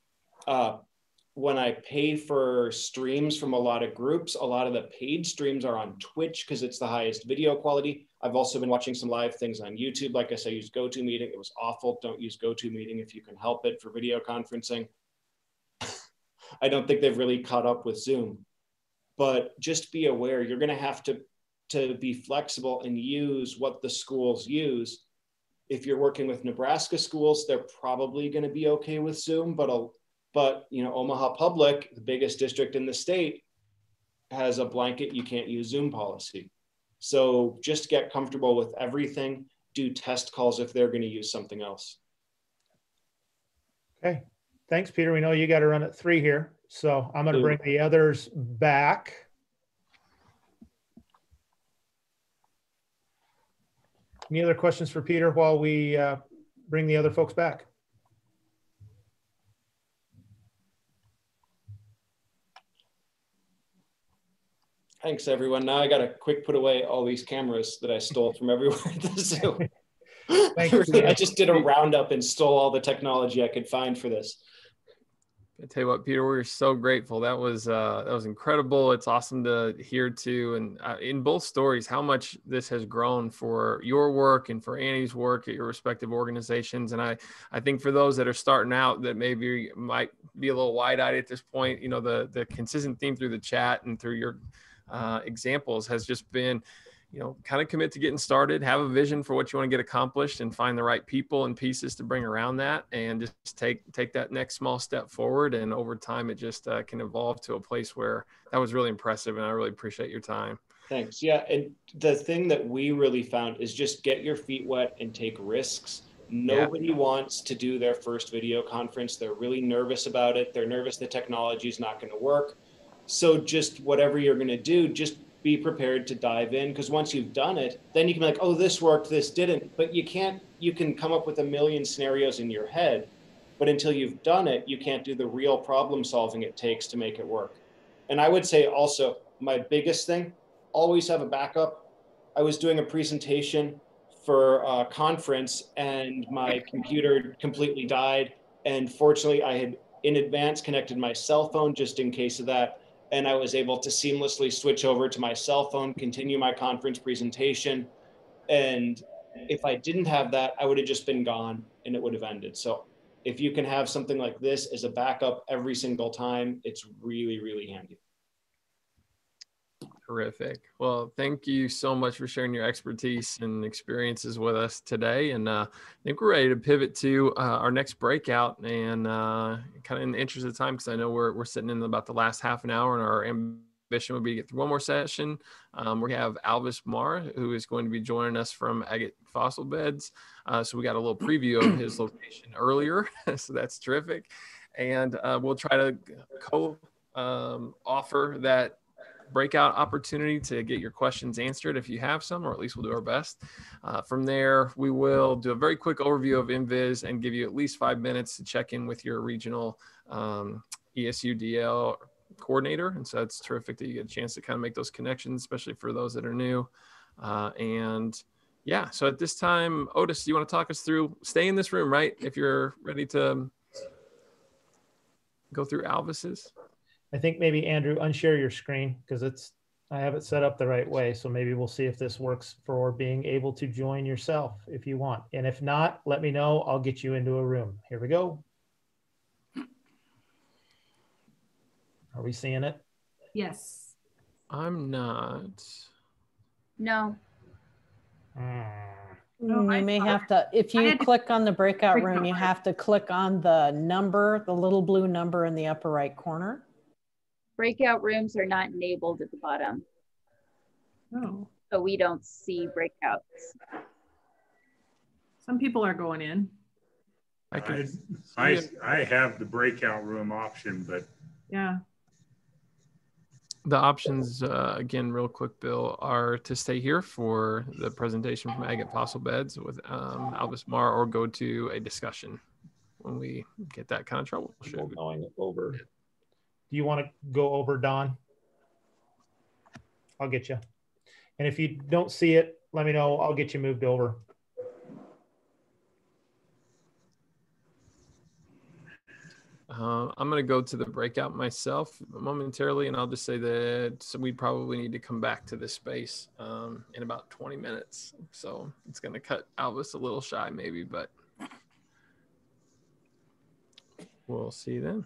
When I pay for streams from a lot of groups, a lot of the paid streams are on Twitch because it's the highest video quality. I've also been watching some live things on YouTube. Like I said, I use GoToMeeting. It was awful. Don't use GoToMeeting if you can help it for video conferencing. I don't think they've really caught up with Zoom. But just be aware, you're going to have to be flexible and use what the schools use. If you're working with Nebraska schools, they're probably going to be okay with Zoom, but you know, Omaha Public, the biggest district in the state, has a blanket you can't use Zoom policy. So just get comfortable with everything. Do test calls if they're going to use something else. Okay, thanks, Peter. We know you got to run at 3 here, so I'm going to bring the others back. Any other questions for Peter while we bring the other folks back? Thanks, everyone. Now I got to quick put away all these cameras that I stole from everywhere at the zoo. I just did a roundup and stole all the technology I could find for this. I tell you what, Peter, we're so grateful. That was incredible. It's awesome to hear too, and in both stories, how much this has grown for your work and for Annie's work at your respective organizations. And I think for those that are starting out that maybe might be a little wide-eyed at this point, you know, the consistent theme through the chat and through your examples has just been, you know, kind of commit to getting started, have a vision for what you want to get accomplished, and find the right people and pieces to bring around that, and just take that next small step forward. And over time, it just can evolve to a place where that was really impressive. And I really appreciate your time. Thanks. Yeah. And the thing that we really found is just get your feet wet and take risks. Nobody wants to do their first video conference. They're really nervous about it. They're nervous the technology is not going to work. So just whatever you're going to do, just be prepared to dive in, because once you've done it, then you can be like, oh, this worked, this didn't. But you can come up with a million scenarios in your head, but until you've done it, you can't do the real problem solving it takes to make it work. And I would say also, my biggest thing, always have a backup. I was doing a presentation for a conference and my computer completely died. And fortunately, I had in advance connected my cell phone just in case of that. And I was able to seamlessly switch over to my cell phone, continue my conference presentation. And if I didn't have that, I would have just been gone and it would have ended. So if you can have something like this as a backup every single time, it's really, really handy. Terrific. Well, thank you so much for sharing your expertise and experiences with us today. And I think we're ready to pivot to our next breakout, and kind of in the interest of time, because I know we're sitting in about the last half an hour, and our ambition would be to get through one more session. We have Alvis Marr, who is going to be joining us from Agate Fossil Beds. So we got a little preview of his location earlier. So that's terrific. And we'll try to offer that breakout opportunity to get your questions answered if you have some, or at least we'll do our best. From there, we will do a very quick overview of InViz and give you at least 5 minutes to check in with your regional ESUDL coordinator. And so it's terrific that you get a chance to kind of make those connections, especially for those that are new. And yeah, so at this time, Otis, do you want to talk us through, stay in this room, right? If you're ready to go through Alvis's. I think maybe Andrew, unshare your screen, because I have it set up the right way. So maybe we'll see if this works for being able to join yourself if you want. And if not, let me know. I'll get you into a room. Here we go. Are we seeing it? Yes. I'm not. No. You may have to, if you click on the breakout room, you have to click on the number, the little blue number in the upper right corner. Breakout rooms are not enabled at the bottom. Oh. So we don't see breakouts. Some people are going in. I have the breakout room option, but yeah. The options, again, real quick, Bill, are to stay here for the presentation from Agate Fossil Beds with Alvis Marr, or go to a discussion when we get that kind of trouble. Going over. Do you want to go over, Don? I'll get you. And if you don't see it, let me know. I'll get you moved over. I'm going to go to the breakout myself momentarily, and I'll just say that we probably need to come back to this space in about 20 minutes. So it's going to cut Alvis a little shy maybe, but we'll see then.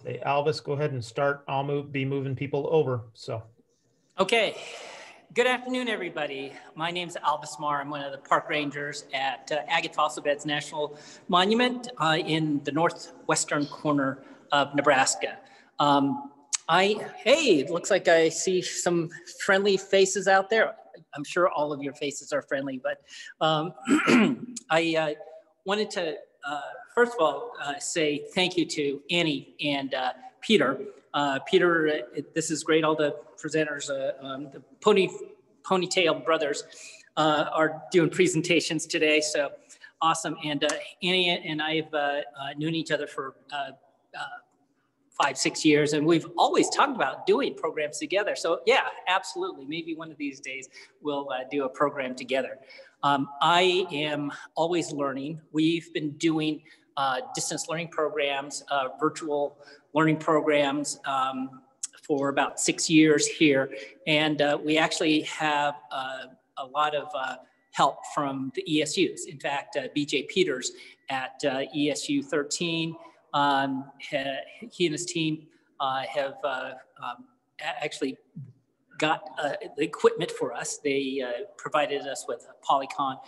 Hey, Alvis, go ahead and start. I'll be moving people over. So, okay. Good afternoon, everybody. My name's Alvis Marr. I'm one of the park rangers at Agate Fossil Beds National Monument in the northwestern corner of Nebraska. Hey, it looks like I see some friendly faces out there. I'm sure all of your faces are friendly, but I wanted to first of all, say thank you to Annie and Peter. Peter, this is great. All the presenters, the Ponytail brothers are doing presentations today. So awesome. And Annie and I have known each other for 5-6 years, and we've always talked about doing programs together. So yeah, absolutely. Maybe one of these days we'll do a program together. I am always learning. We've been doing distance learning programs, virtual learning programs for about 6 years here. And we actually have a lot of help from the ESUs. In fact, BJ Peters at ESU 13, he and his team have actually got the equipment for us. They provided us with a Polycon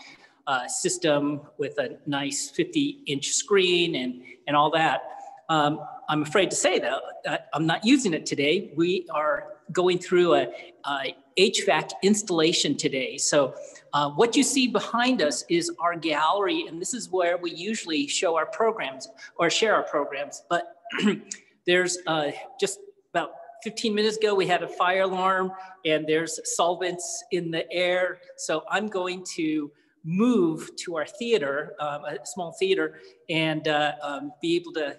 system with a nice 50-inch screen and all that. I'm afraid to say that I'm not using it today. We are going through a HVAC installation today. So what you see behind us is our gallery, and this is where we usually show our programs or share our programs. But there's just about 15 minutes ago, we had a fire alarm and there's solvents in the air. So I'm going to move to our theater, a small theater, and be able to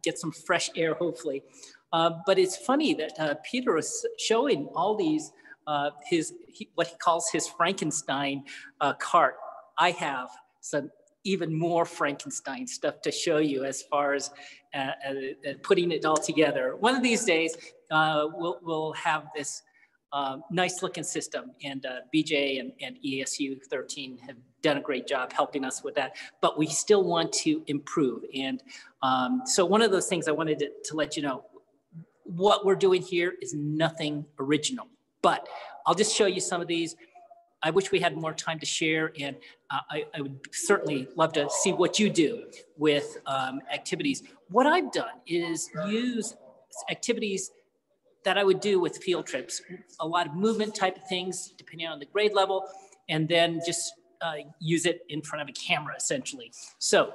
get some fresh air, hopefully. But it's funny that Peter was showing all these, what he calls his Frankenstein cart. I have some even more Frankenstein stuff to show you as far as putting it all together. One of these days, we'll have this nice looking system, and BJ and ESU 13 have done a great job helping us with that, but we still want to improve. And so one of those things I wanted to let you know, what we're doing here is nothing original, but I'll just show you some of these. I wish we had more time to share, and I would certainly love to see what you do with activities. What I've done is use activities that I would do with field trips, a lot of movement type of things, depending on the grade level, and then just use it in front of a camera, essentially. So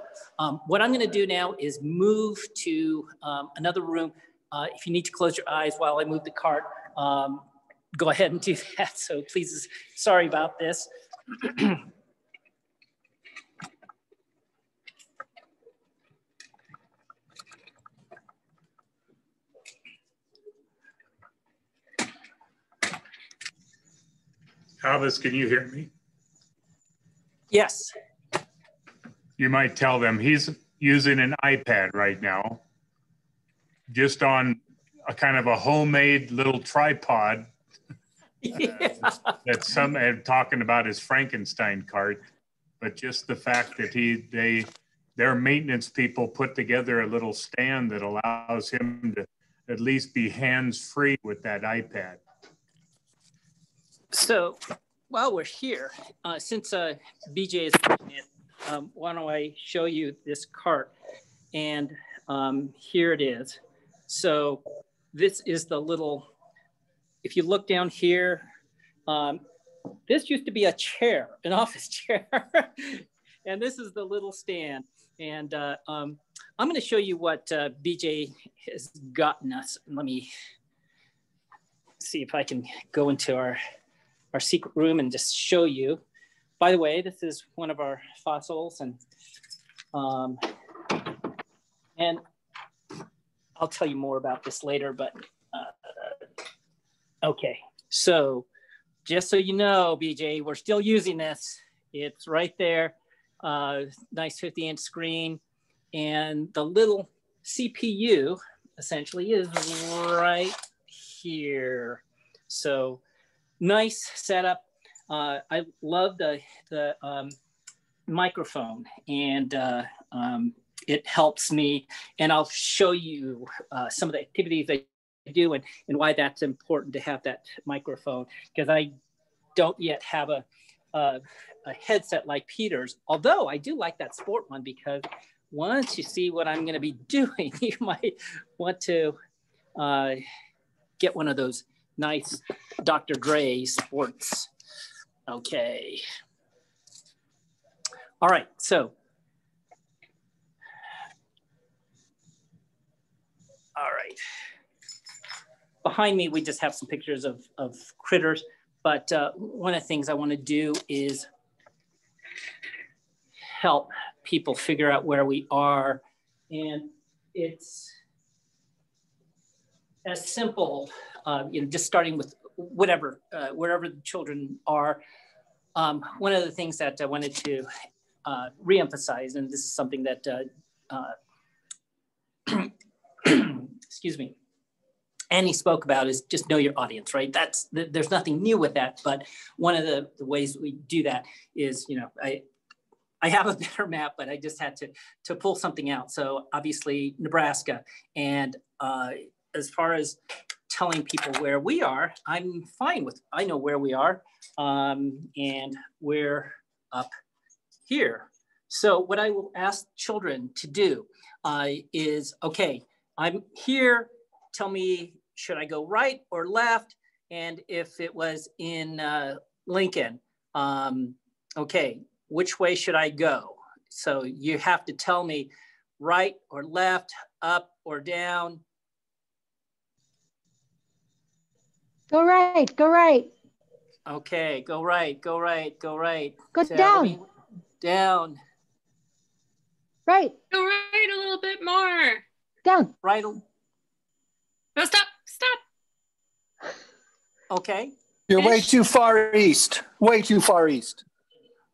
what I'm gonna do now is move to another room. If you need to close your eyes while I move the cart, go ahead and do that. So please, sorry about this. Elvis, can you hear me? Yes. You might tell them he's using an iPad right now, just on a kind of a homemade little tripod. That some are talking about his Frankenstein cart, but just the fact that their maintenance people put together a little stand that allows him to at least be hands-free with that iPad. So while we're here, since BJ is doing it, why don't I show you this cart? And here it is. So this is the little, if you look down here, this used to be a chair, an office chair. And this is the little stand. And I'm going to show you what BJ has gotten us. Let me see if I can go into our secret room and just show you. By the way, this is one of our fossils, and I'll tell you more about this later, but okay. So just so you know, BJ, we're still using this. It's right there, nice 50-inch screen, and the little CPU essentially is right here. So nice setup. I love the microphone, and it helps me. And I'll show you some of the activities I do and why that's important to have that microphone, because I don't yet have a headset like Peter's, although I do like that sport one, because once you see what I'm going to be doing, you might want to get one of those nice Dr. Dre sports. Okay. All right, so. All right. Behind me, we just have some pictures of critters, but one of the things I want to do is help people figure out where we are. And it's as simple, just starting with whatever, wherever the children are. One of the things that I wanted to reemphasize, and this is something that, excuse me, Annie spoke about, is just know your audience, right? There's nothing new with that, but one of the ways we do that is, I have a better map, but I just had to pull something out. So obviously Nebraska, and as far as telling people where we are, I'm fine with, I know where we are, and we're up here. So what I will ask children to do is, okay, I'm here, tell me, should I go right or left? And if it was in Lincoln, okay, which way should I go? So you have to tell me right or left, up or down. Go right, go right. Okay, go right, go right, go right. Go down. Down. Right. Go right a little bit more. Down. Right. No, stop. Okay. You're way too far east. Way too far east.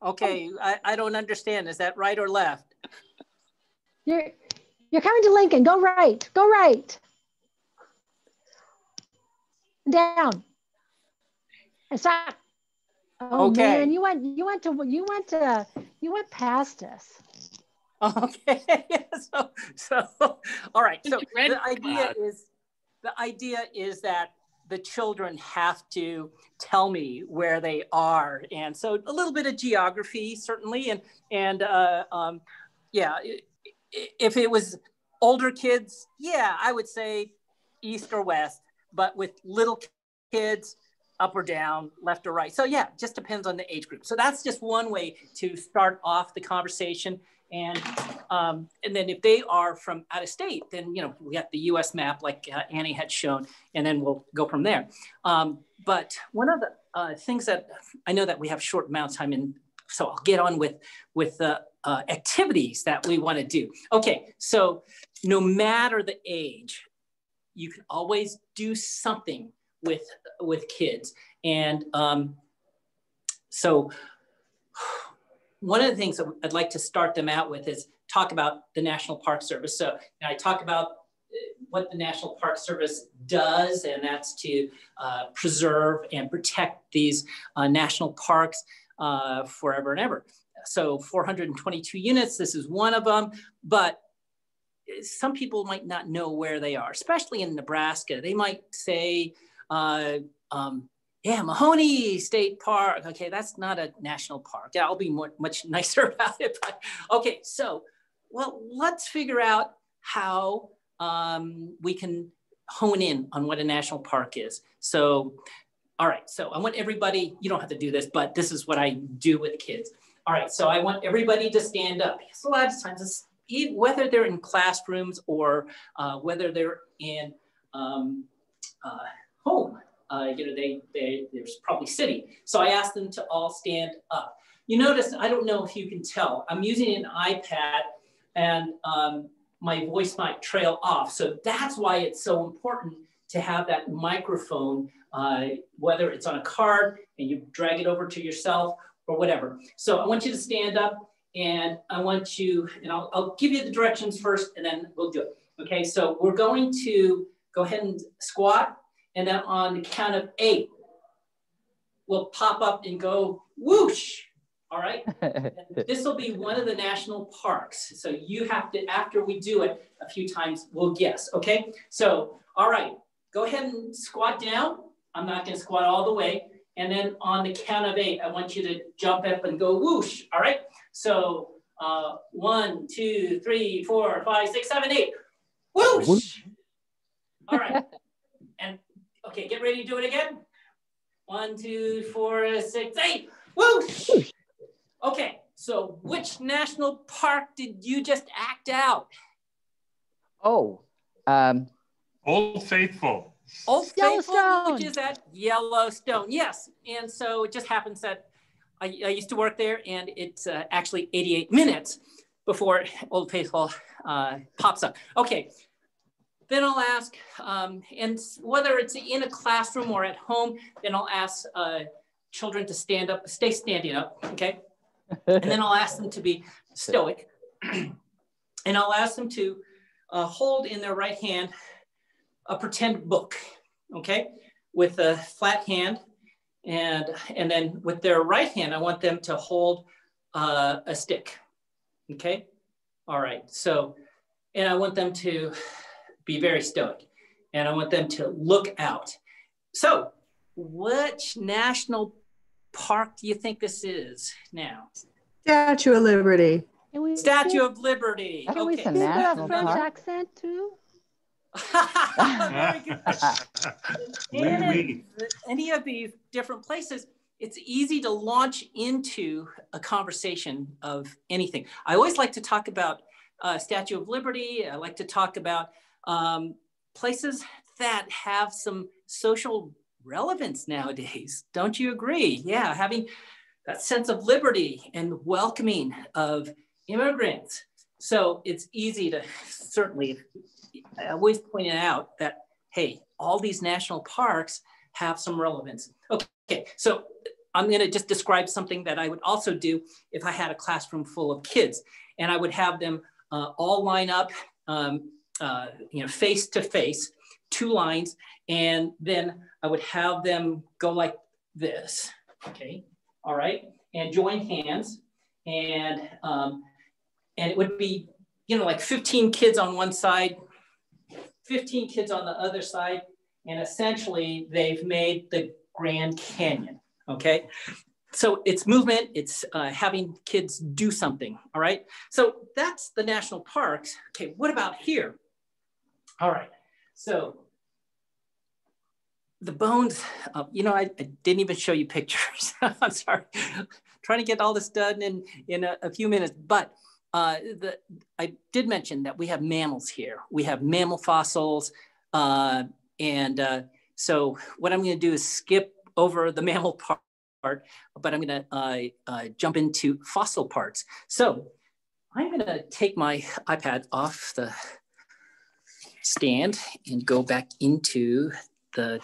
Okay, I don't understand. Is that right or left? You're coming to Lincoln. Go right. Go right. Down. And stop. Oh okay. Man, you went past us. Okay. so all right. So the idea is that the children have to tell me where they are, and so a little bit of geography certainly, and yeah, if it was older kids, yeah, I would say east or west, but with little kids, up or down, left or right. So yeah, just depends on the age group. So that's just one way to start off the conversation. And then if they are from out of state, then, you know, we got the US map like Annie had shown, and then we'll go from there. But one of the things that I know that we have short amount of time in, so I'll get on with the activities that we want to do. Okay, so no matter the age, you can always do something with kids. And so one of the things that I'd like to start them out with is talk about the National Park Service. So I talk about what the National Park Service does, and that's to preserve and protect these national parks forever and ever. So 422 units, this is one of them, but some people might not know where they are, especially in Nebraska. They might say, yeah, Mahoney State Park. Okay, that's not a national park. Yeah, I'll be much nicer about it. But okay, so, well, let's figure out how we can hone in on what a national park is. So, all right, so I want everybody, you don't have to do this, but this is what I do with kids. All right, so I want everybody to stand up. Because a lot of times, whether they're in classrooms or whether they're in home, you know, there's probably sitting. So I asked them to all stand up. You notice, I don't know if you can tell, I'm using an iPad and my voice might trail off. So that's why it's so important to have that microphone, whether it's on a card and you drag it over to yourself or whatever. So I want you to stand up, and I want you, and I'll give you the directions first and then we'll do it. Okay, so we're going to go ahead and squat. And then on the count of 8, we'll pop up and go whoosh. All right. This will be one of the national parks. So you have to, after we do it a few times, we'll guess. Okay. So, all right, go ahead and squat down. I'm not going to squat all the way. And then on the count of 8, I want you to jump up and go whoosh. All right. So 1, 2, 3, 4, 5, 6, 7, 8. Whoosh. All right. And okay, get ready to do it again. 1, 2, 4, 6, 8. Whoosh. Okay, so which national park did you just act out? Oh, Old Faithful. Old Faithful, which is at Yellowstone. Yes, and so it just happens that I used to work there, and it's actually 88 minutes before Old Faithful pops up. Okay. Then I'll ask, and whether it's in a classroom or at home, then I'll ask children to stand up, stay standing up, okay? And then I'll ask them to be stoic. And I'll ask them to hold in their right hand a pretend book, okay? With a flat hand. And then with their right hand, I want them to hold a stick, okay? All right, so, and I want them to be very stoic, and I want them to look out. So, which national park do you think this is now? Statue of Liberty. Statue of Liberty. Can we speak with a French accent too? Very good. And in any of these different places, it's easy to launch into a conversation of anything. I always like to talk about Statue of Liberty. I like to talk about places that have some social relevance nowadays. Don't you agree? Yeah, having that sense of liberty and welcoming of immigrants. So it's easy to certainly, I always point it out that, hey, all these national parks have some relevance. Okay, so I'm gonna just describe something that I would also do if I had a classroom full of kids, and I would have them all line up, face to face, 2 lines, and then I would have them go like this, okay? All right, and join hands, and it would be, like 15 kids on one side, 15 kids on the other side, and essentially they've made the Grand Canyon, okay? So it's movement, it's having kids do something, all right? So that's the national parks. Okay, what about here? All right, so the bones, I didn't even show you pictures. I'm sorry, trying to get all this done in a few minutes, but I did mention that we have mammals here. We have mammal fossils, so what I'm gonna do is skip over the mammal part, but I'm gonna jump into fossil parts. So I'm gonna take my iPad off the stand and go back into the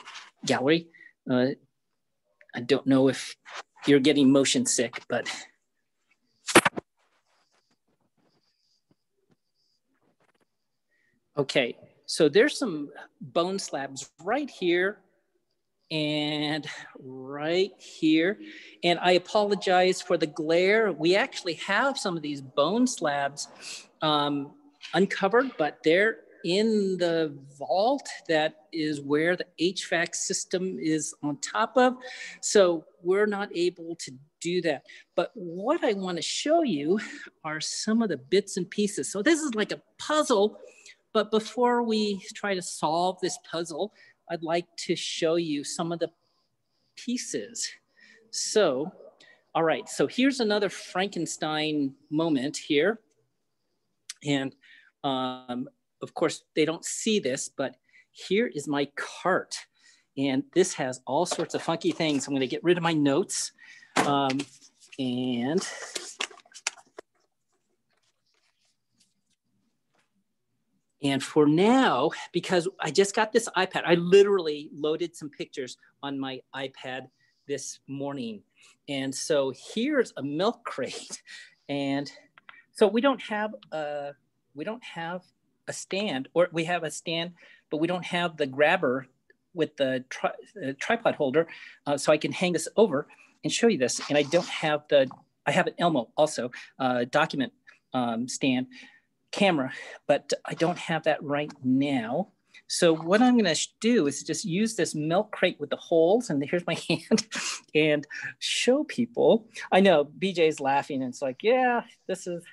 gallery. I don't know if you're getting motion sick, but. Okay, so there's some bone slabs right here and right here. And I apologize for the glare. We actually have some of these bone slabs uncovered, but they're in the vault that is where the HVAC system is on top of. So we're not able to do that. But what I want to show you are some of the bits and pieces. So this is like a puzzle. But before we try to solve this puzzle, I'd like to show you some of the pieces. So, all right, so here's another Frankenstein moment here. And of course, they don't see this, but here is my cart. And this has all sorts of funky things. I'm gonna get rid of my notes. And for now, because I just got this iPad, I literally loaded some pictures on my iPad this morning. And so here's a milk crate. And so we don't have a stand, or we have a stand, but we don't have the grabber with the tripod holder. So I can hang this over and show you this. And I don't have I have an Elmo also, document stand, camera, but I don't have that right now. So what I'm gonna do is just use this milk crate with the holes, and here's my hand, and show people. I know BJ's laughing, and it's like, yeah, this is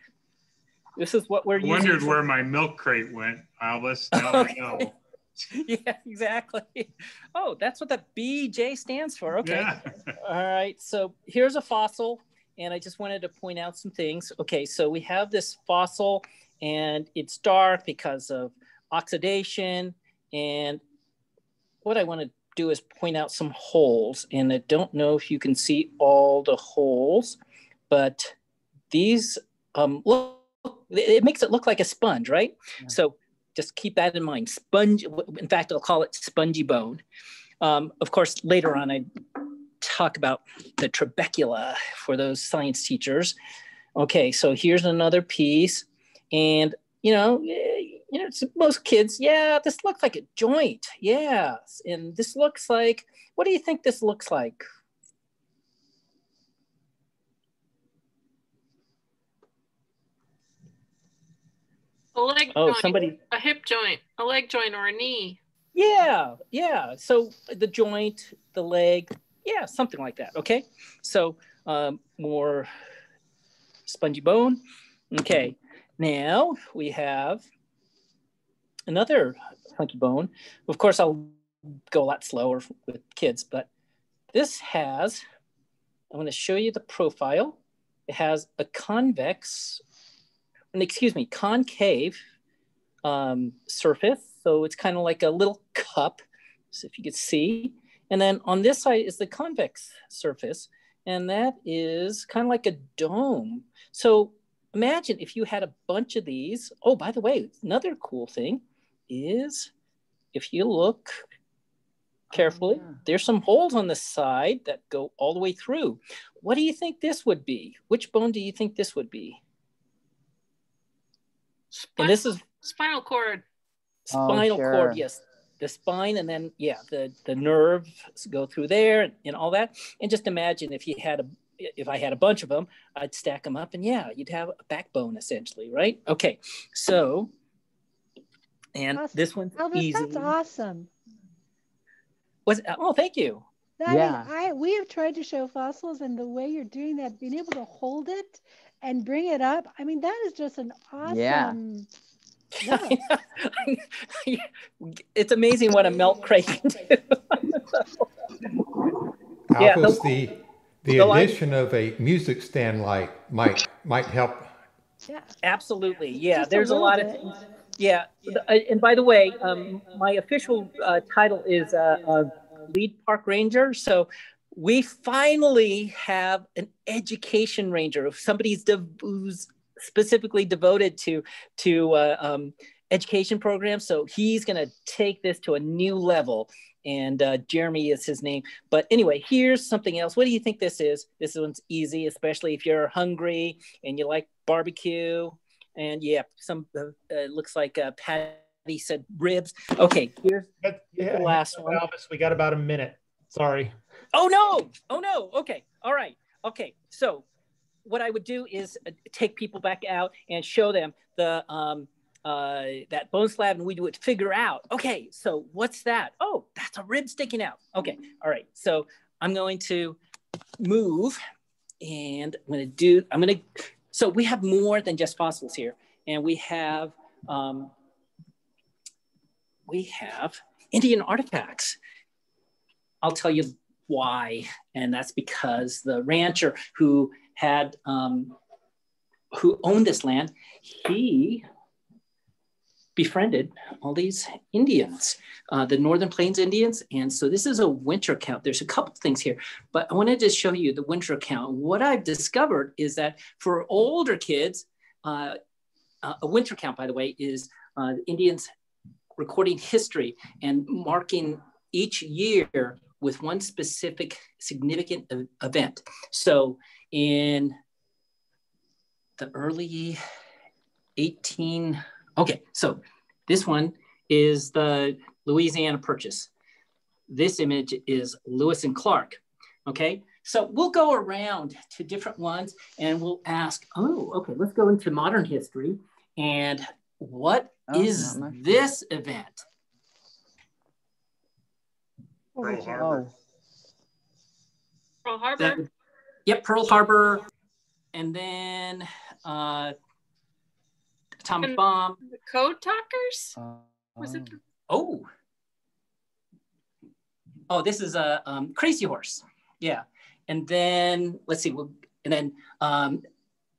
what we're using. I wondered where my milk crate went, Alice. Now I know. Yeah, exactly. Oh, that's what the BJ stands for. Okay. Yeah. All right. So here's a fossil, and I just wanted to point out some things. Okay, so we have this fossil, and it's dark because of oxidation. And what I want to do is point out some holes. And I don't know if you can see all the holes, but these it makes it look like a sponge, right? Yeah. So just keep that in mind. Sponge, in fact, I'll call it spongy bone. Of course, later on, I talk about the trabecula for those science teachers. Okay, so here's another piece. And, most kids, yeah, this looks like a joint. Yeah. And this looks like, what do you think this looks like? A leg joint, somebody, a hip joint, a leg joint, or a knee. Yeah. So the joint, the leg, yeah, something like that. Okay. So more spongy bone. Okay. Now we have another funky bone. Of course, I'll go a lot slower with kids, but this has, I'm going to show you the profile. It has a concave surface. So it's kind of like a little cup, so if you could see. And then on this side is the convex surface, and that is kind of like a dome. So imagine if you had a bunch of these. Oh, by the way, another cool thing is if you look carefully, there's some holes on the side that go all the way through. What do you think this would be? Which bone do you think this would be? And this is spinal cord. Spinal cord, yes. The spine, and then the nerves go through there and all that. And just imagine if I had a bunch of them, I'd stack them up, and you'd have a backbone essentially, right? Okay, so and awesome. This one's easy. That's awesome. Oh, thank you. We have tried to show fossils, and the way you're doing that, being able to hold it and bring it up, I mean, that is just an awesome. Yeah. It's amazing what a milk crate can do. Alphys, the addition of a music stand light might help. Yeah, absolutely. Yeah, there's a lot of things. Yeah, and by the way, my official title is lead park ranger. So we finally have an education ranger. If somebody's who's specifically devoted to education programs, so he's going to take this to a new level. And Jeremy is his name. But anyway, here's something else. What do you think this is? This one's easy, especially if you're hungry and you like barbecue. And some looks like Patty said ribs. Okay, here's the last one. Alphys, we got about a minute. Sorry. Oh no. Okay. All right. Okay. So what I would do is take people back out and show them the that bone slab, and we would figure out, okay, so what's that? Oh, that's a rib sticking out. Okay. All right. So I'm going to move, and so we have more than just fossils here, and we have Indian artifacts. I'll tell you why, and that's because the rancher who owned this land, he befriended all these Indians, the Northern Plains Indians. And so this is a winter count. There's a couple things here, but I wanted to show you the winter count. What I've discovered is that for older kids, a winter count, by the way, is the Indians recording history and marking each year with one specific significant event. So in the early so this one is the Louisiana Purchase. This image is Lewis and Clark. Okay, so we'll go around to different ones and we'll ask, let's go into modern history. And what is this event? Pearl Harbor. Pearl Harbor. Pearl Harbor. And then atomic bomb. The Code Talkers? Was it? This is a Crazy Horse. Yeah. And then let's see.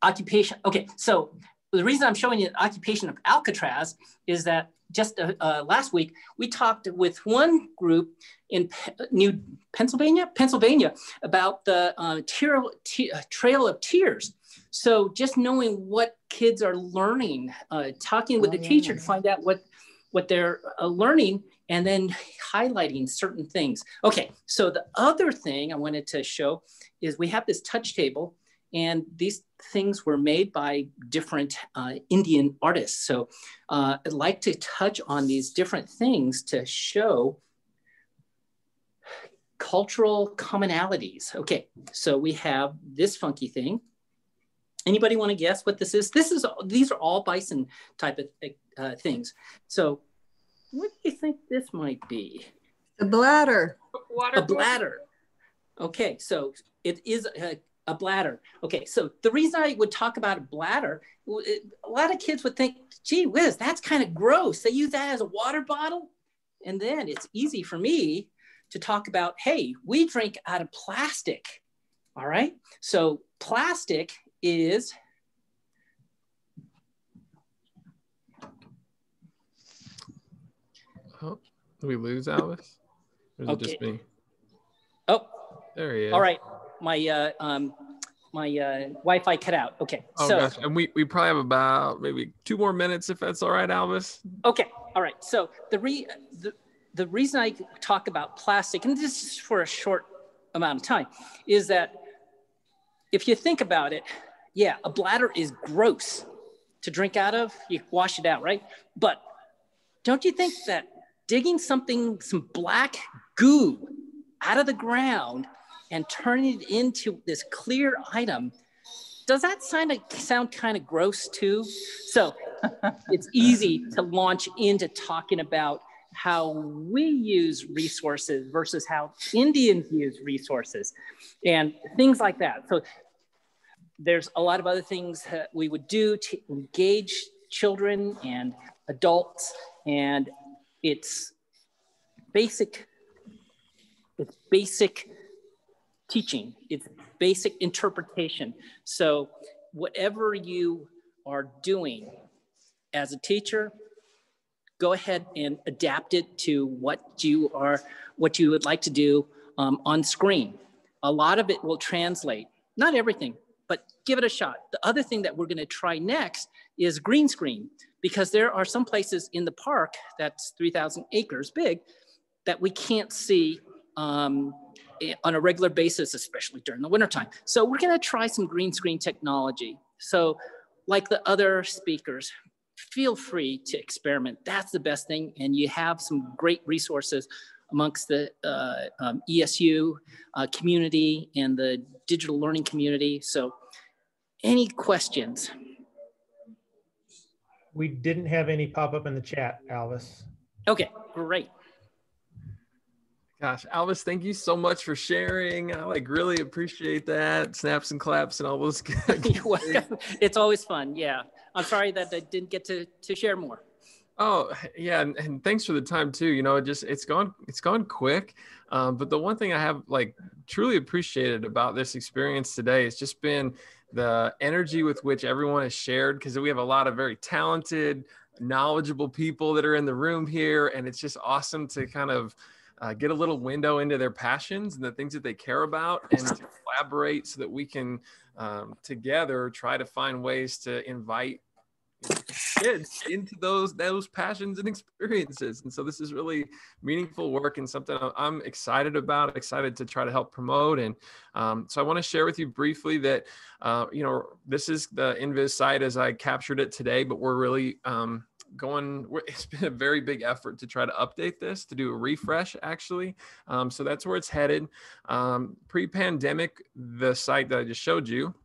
Occupation. Okay. So the reason I'm showing you the occupation of Alcatraz is that just last week we talked with one group in Pennsylvania about the Trail of Tears. So just knowing what kids are learning, talking with the teacher to find out what they're learning, and then highlighting certain things. Okay, so the other thing I wanted to show is we have this touch table, and these things were made by different Indian artists. So I'd like to touch on these different things to show cultural commonalities. Okay, so we have this funky thing. Anybody want to guess what this is? These are all bison type of things. So what do you think this might be? A bladder. A bladder. Okay, so it is A bladder. Okay, so the reason I would talk about a bladder, a lot of kids would think, gee whiz, that's kind of gross. They use that as a water bottle. And then it's easy for me to talk about, hey, we drink out of plastic. All right, so plastic is, oh, did we lose Alice? Or is it just me? Oh, there he is. All right, my Wi-Fi cut out. Okay, oh, so gosh. And we probably have about maybe 2 more minutes, if that's all right, Albus. Okay, all right. So the reason I talk about plastic, and this is for a short amount of time, is that if you think about it, yeah, a bladder is gross to drink out of. You wash it out, right? But don't you think that digging some black goo out of the ground and turning it into this clear item, does that sound kind of gross too? So it's easy to launch into talking about how we use resources versus how Indians use resources and things like that. So there's a lot of other things that we would do to engage children and adults, and it's basic teaching, it's basic interpretation. So whatever you are doing as a teacher, go ahead and adapt it to what you would like to do on screen. A lot of it will translate, not everything, but give it a shot. The other thing that we're gonna try next is green screen, because there are some places in the park that's 3,000 acres big that we can't see on a regular basis, especially during the wintertime. So we're gonna try some green screen technology. So like the other speakers, feel free to experiment. That's the best thing. And you have some great resources amongst the ESU community and the digital learning community. So any questions? We didn't have any pop up in the chat, Alvis. Okay, great. Gosh, Alvis, thank you so much for sharing. I really appreciate that. Snaps and claps and all those good. You're welcome. It's always fun. Yeah. I'm sorry that I didn't get to share more. Oh yeah, and thanks for the time too. You know, it's gone quick. But the one thing I have truly appreciated about this experience today has just been the energy with which everyone has shared, because we have a lot of very talented, knowledgeable people that are in the room here, and it's just awesome to kind of get a little window into their passions and the things that they care about, and to collaborate so that we can together try to find ways to invite kids into those passions and experiences. And so this is really meaningful work and something I'm excited about, excited to try to help promote. And so I want to share with you briefly that, this is the Invis site as I captured it today, but we're really it's been a very big effort to try to update this, to do a refresh actually. So that's where it's headed. Pre-pandemic, the site that I just showed you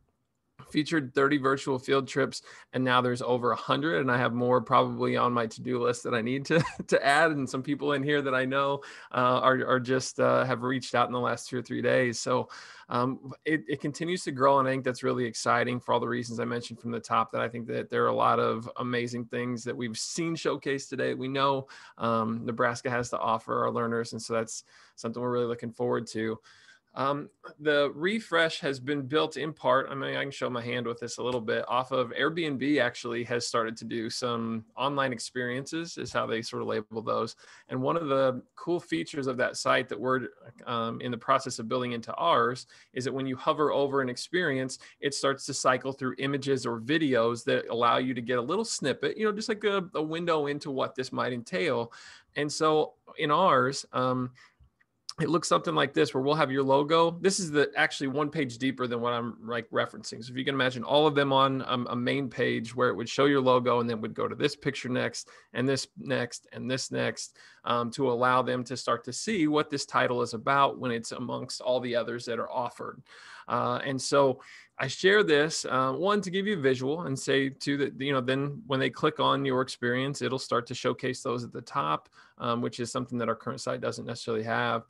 featured 30 virtual field trips, and now there's over 100, and I have more probably on my to-do list that I need to add, and some people in here that I know are just have reached out in the last 2 or 3 days. So it continues to grow, and I think that's really exciting for all the reasons I mentioned from the top, that I think that there are a lot of amazing things that we've seen showcased today. We know Nebraska has to offer our learners, and so that's something we're really looking forward to. The refresh has been built in part, I mean, I can show my hand with this a little bit, off of Airbnb actually has started to do some online experiences, is how they sort of label those. And one of the cool features of that site that we're in the process of building into ours is that when you hover over an experience, it starts to cycle through images or videos that allow you to get a little snippet, just like a window into what this might entail. And so in ours, it looks something like this, where we'll have your logo. This is actually one page deeper than what I'm referencing. So if you can imagine all of them on a main page where it would show your logo, and then would go to this picture next, and this next, and this next, to allow them to start to see what this title is about when it's amongst all the others that are offered. And so I share this, one, to give you a visual, and say too that, then when they click on your experience, it'll start to showcase those at the top, which is something that our current site doesn't necessarily have.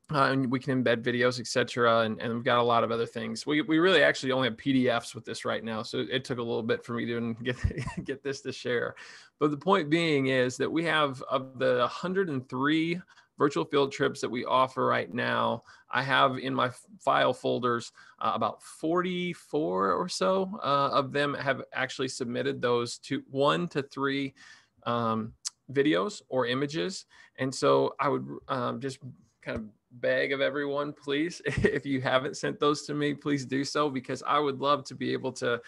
and we can embed videos, etc. And we've got a lot of other things. We really actually only have PDFs with this right now. So it took a little bit for me to get this to share. But the point being is that we have, of the 103 virtual field trips that we offer right now, I have in my file folders about 44 or so of them have actually submitted those 1 to 3 videos or images. And so I would just kind of beg of everyone, please, if you haven't sent those to me, please do so, because I would love to be able to,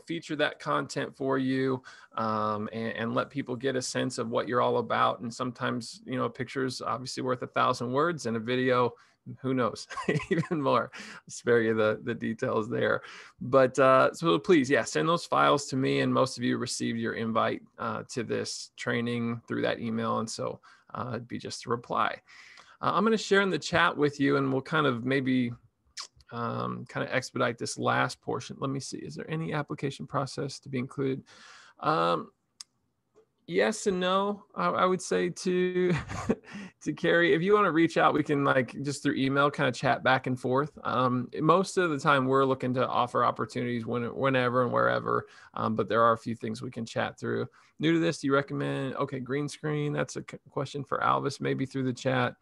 feature that content for you and let people get a sense of what you're all about. And sometimes, a picture's obviously worth 1,000 words, and a video, who knows, even more. I'll spare you the details there. But so please, send those files to me. And most of you received your invite to this training through that email. And so it'd be just a reply. I'm going to share in the chat with you, and we'll kind of maybe expedite this last portion. Let me see. Is there any application process to be included? Yes and no, I would say to Carrie. If you want to reach out, we can just through email kind of chat back and forth. Most of the time we're looking to offer opportunities whenever and wherever, but there are a few things we can chat through. New to this, do you recommend? Okay, green screen. That's a question for Alvis, maybe through the chat.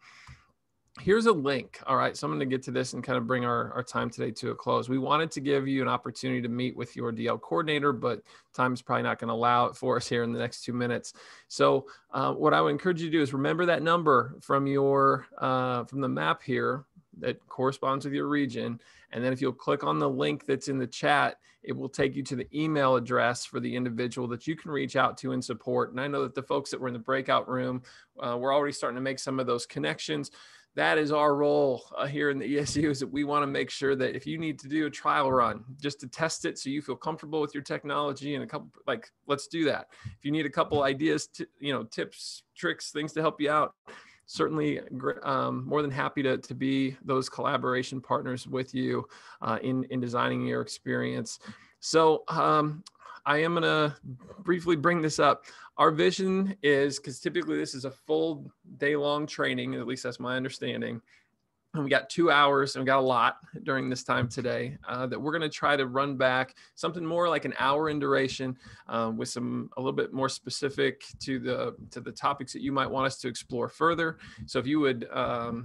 Here's a link. All right, so I'm going to get to this and kind of bring our time today to a close. We wanted to give you an opportunity to meet with your DL coordinator, but time is probably not going to allow it for us here in the next 2 minutes. So what I would encourage you to do is remember that number from your from the map here that corresponds with your region. And then if you'll click on the link that's in the chat, it will take you to the email address for the individual that you can reach out to and support. And I know that the folks that were in the breakout room, we're already starting to make some of those connections. That is our role here in the ESU, is that we want to make sure that if you need to do a trial run just to test it so you feel comfortable with your technology, and a couple, let's do that. If you need a couple ideas, tips, tricks, things to help you out, certainly more than happy to be those collaboration partners with you in designing your experience. So I am going to briefly bring this up. Our vision is, because typically this is a full day-long training, at least that's my understanding, and we got 2 hours, and we got a lot during this time today, that we're going to try to run back something more like an hour in duration, with a little bit more specific to the topics that you might want us to explore further. So if you would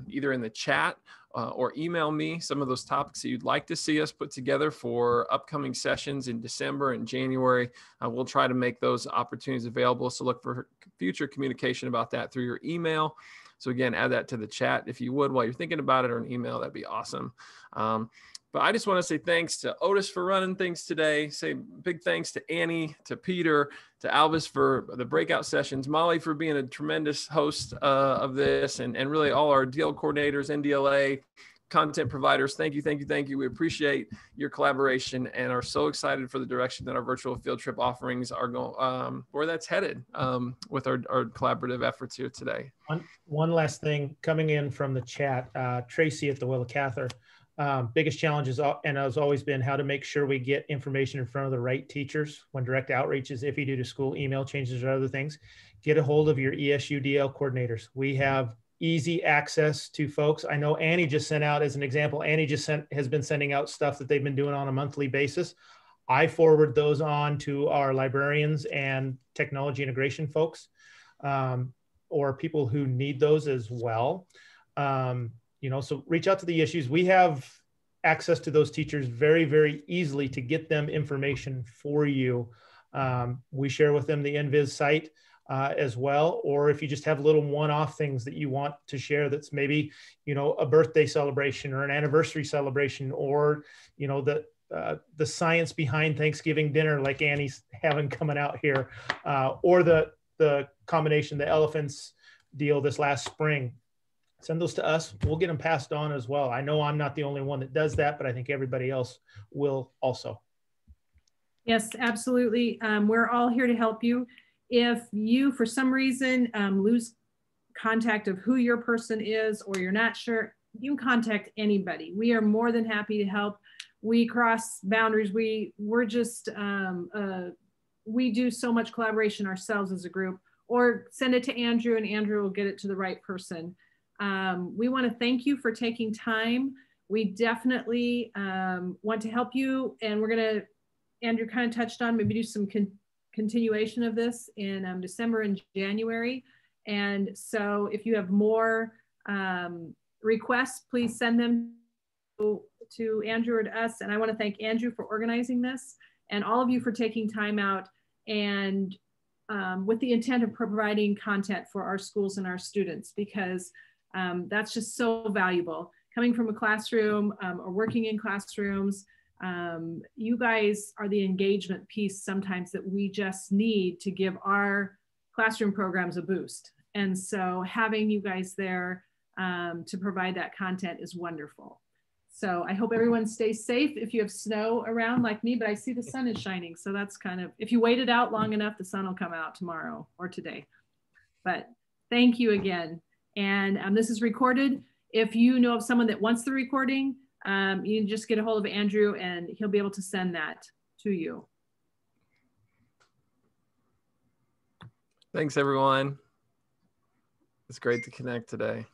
either in the chat or email me some of those topics that you'd like to see us put together for upcoming sessions in December and January, we'll try to make those opportunities available. So look for future communication about that through your email. So again, add that to the chat if you would while you're thinking about it, or an email, that'd be awesome. But I just want to say thanks to Otis for running things today. Say big thanks to Annie, to Peter, to Alvis for the breakout sessions, Molly for being a tremendous host of this, and really all our DL coordinators, NDLA, content providers. Thank you, thank you, thank you. We appreciate your collaboration and are so excited for the direction that our virtual field trip offerings are going, where that's headed with our collaborative efforts here today. One last thing coming in from the chat, Tracy at the Willa Cather. Biggest challenge is, and has always been, how to make sure we get information in front of the right teachers when direct outreach is iffy due to school email changes or other things. Get a hold of your ESU DL coordinators. We have easy access to folks. I know Annie just sent out, as an example, Annie just has been sending out stuff that they've been doing on a monthly basis. I forward those on to our librarians and technology integration folks, or people who need those as well. So reach out to the issues. We have access to those teachers very, very easily to get them information for you. We share with them the NVIS site as well, or if you just have little one-off things that you want to share, that's maybe, a birthday celebration or an anniversary celebration, or, the science behind Thanksgiving dinner like Annie's having coming out here, or the combination, the elephants deal this last spring. Send those to us. We'll get them passed on as well. I know I'm not the only one that does that, but I think everybody else will also. Yes, absolutely. We're all here to help you. If you, for some reason, lose contact of who your person is, or you're not sure, you can contact anybody. We are more than happy to help. We cross boundaries. We're just, we do so much collaboration ourselves as a group, or send it to Andrew and Andrew will get it to the right person. We want to thank you for taking time. We definitely want to help you, and we're going to, Andrew kind of touched on, maybe do some continuation of this in December and January. And so if you have more requests, please send them to Andrew or to us. And I want to thank Andrew for organizing this, and all of you for taking time out and with the intent of providing content for our schools and our students, because that's just so valuable. Coming from a classroom or working in classrooms, you guys are the engagement piece sometimes that we just need to give our classroom programs a boost. And so having you guys there to provide that content is wonderful. So I hope everyone stays safe. If you have snow around like me, but I see the sun is shining. So that's kind of, if you wait it out long enough, the sun will come out tomorrow or today. But thank you again. And this is recorded. If you know of someone that wants the recording, you can just get a hold of Andrew and he'll be able to send that to you. Thanks, everyone. It's great to connect today.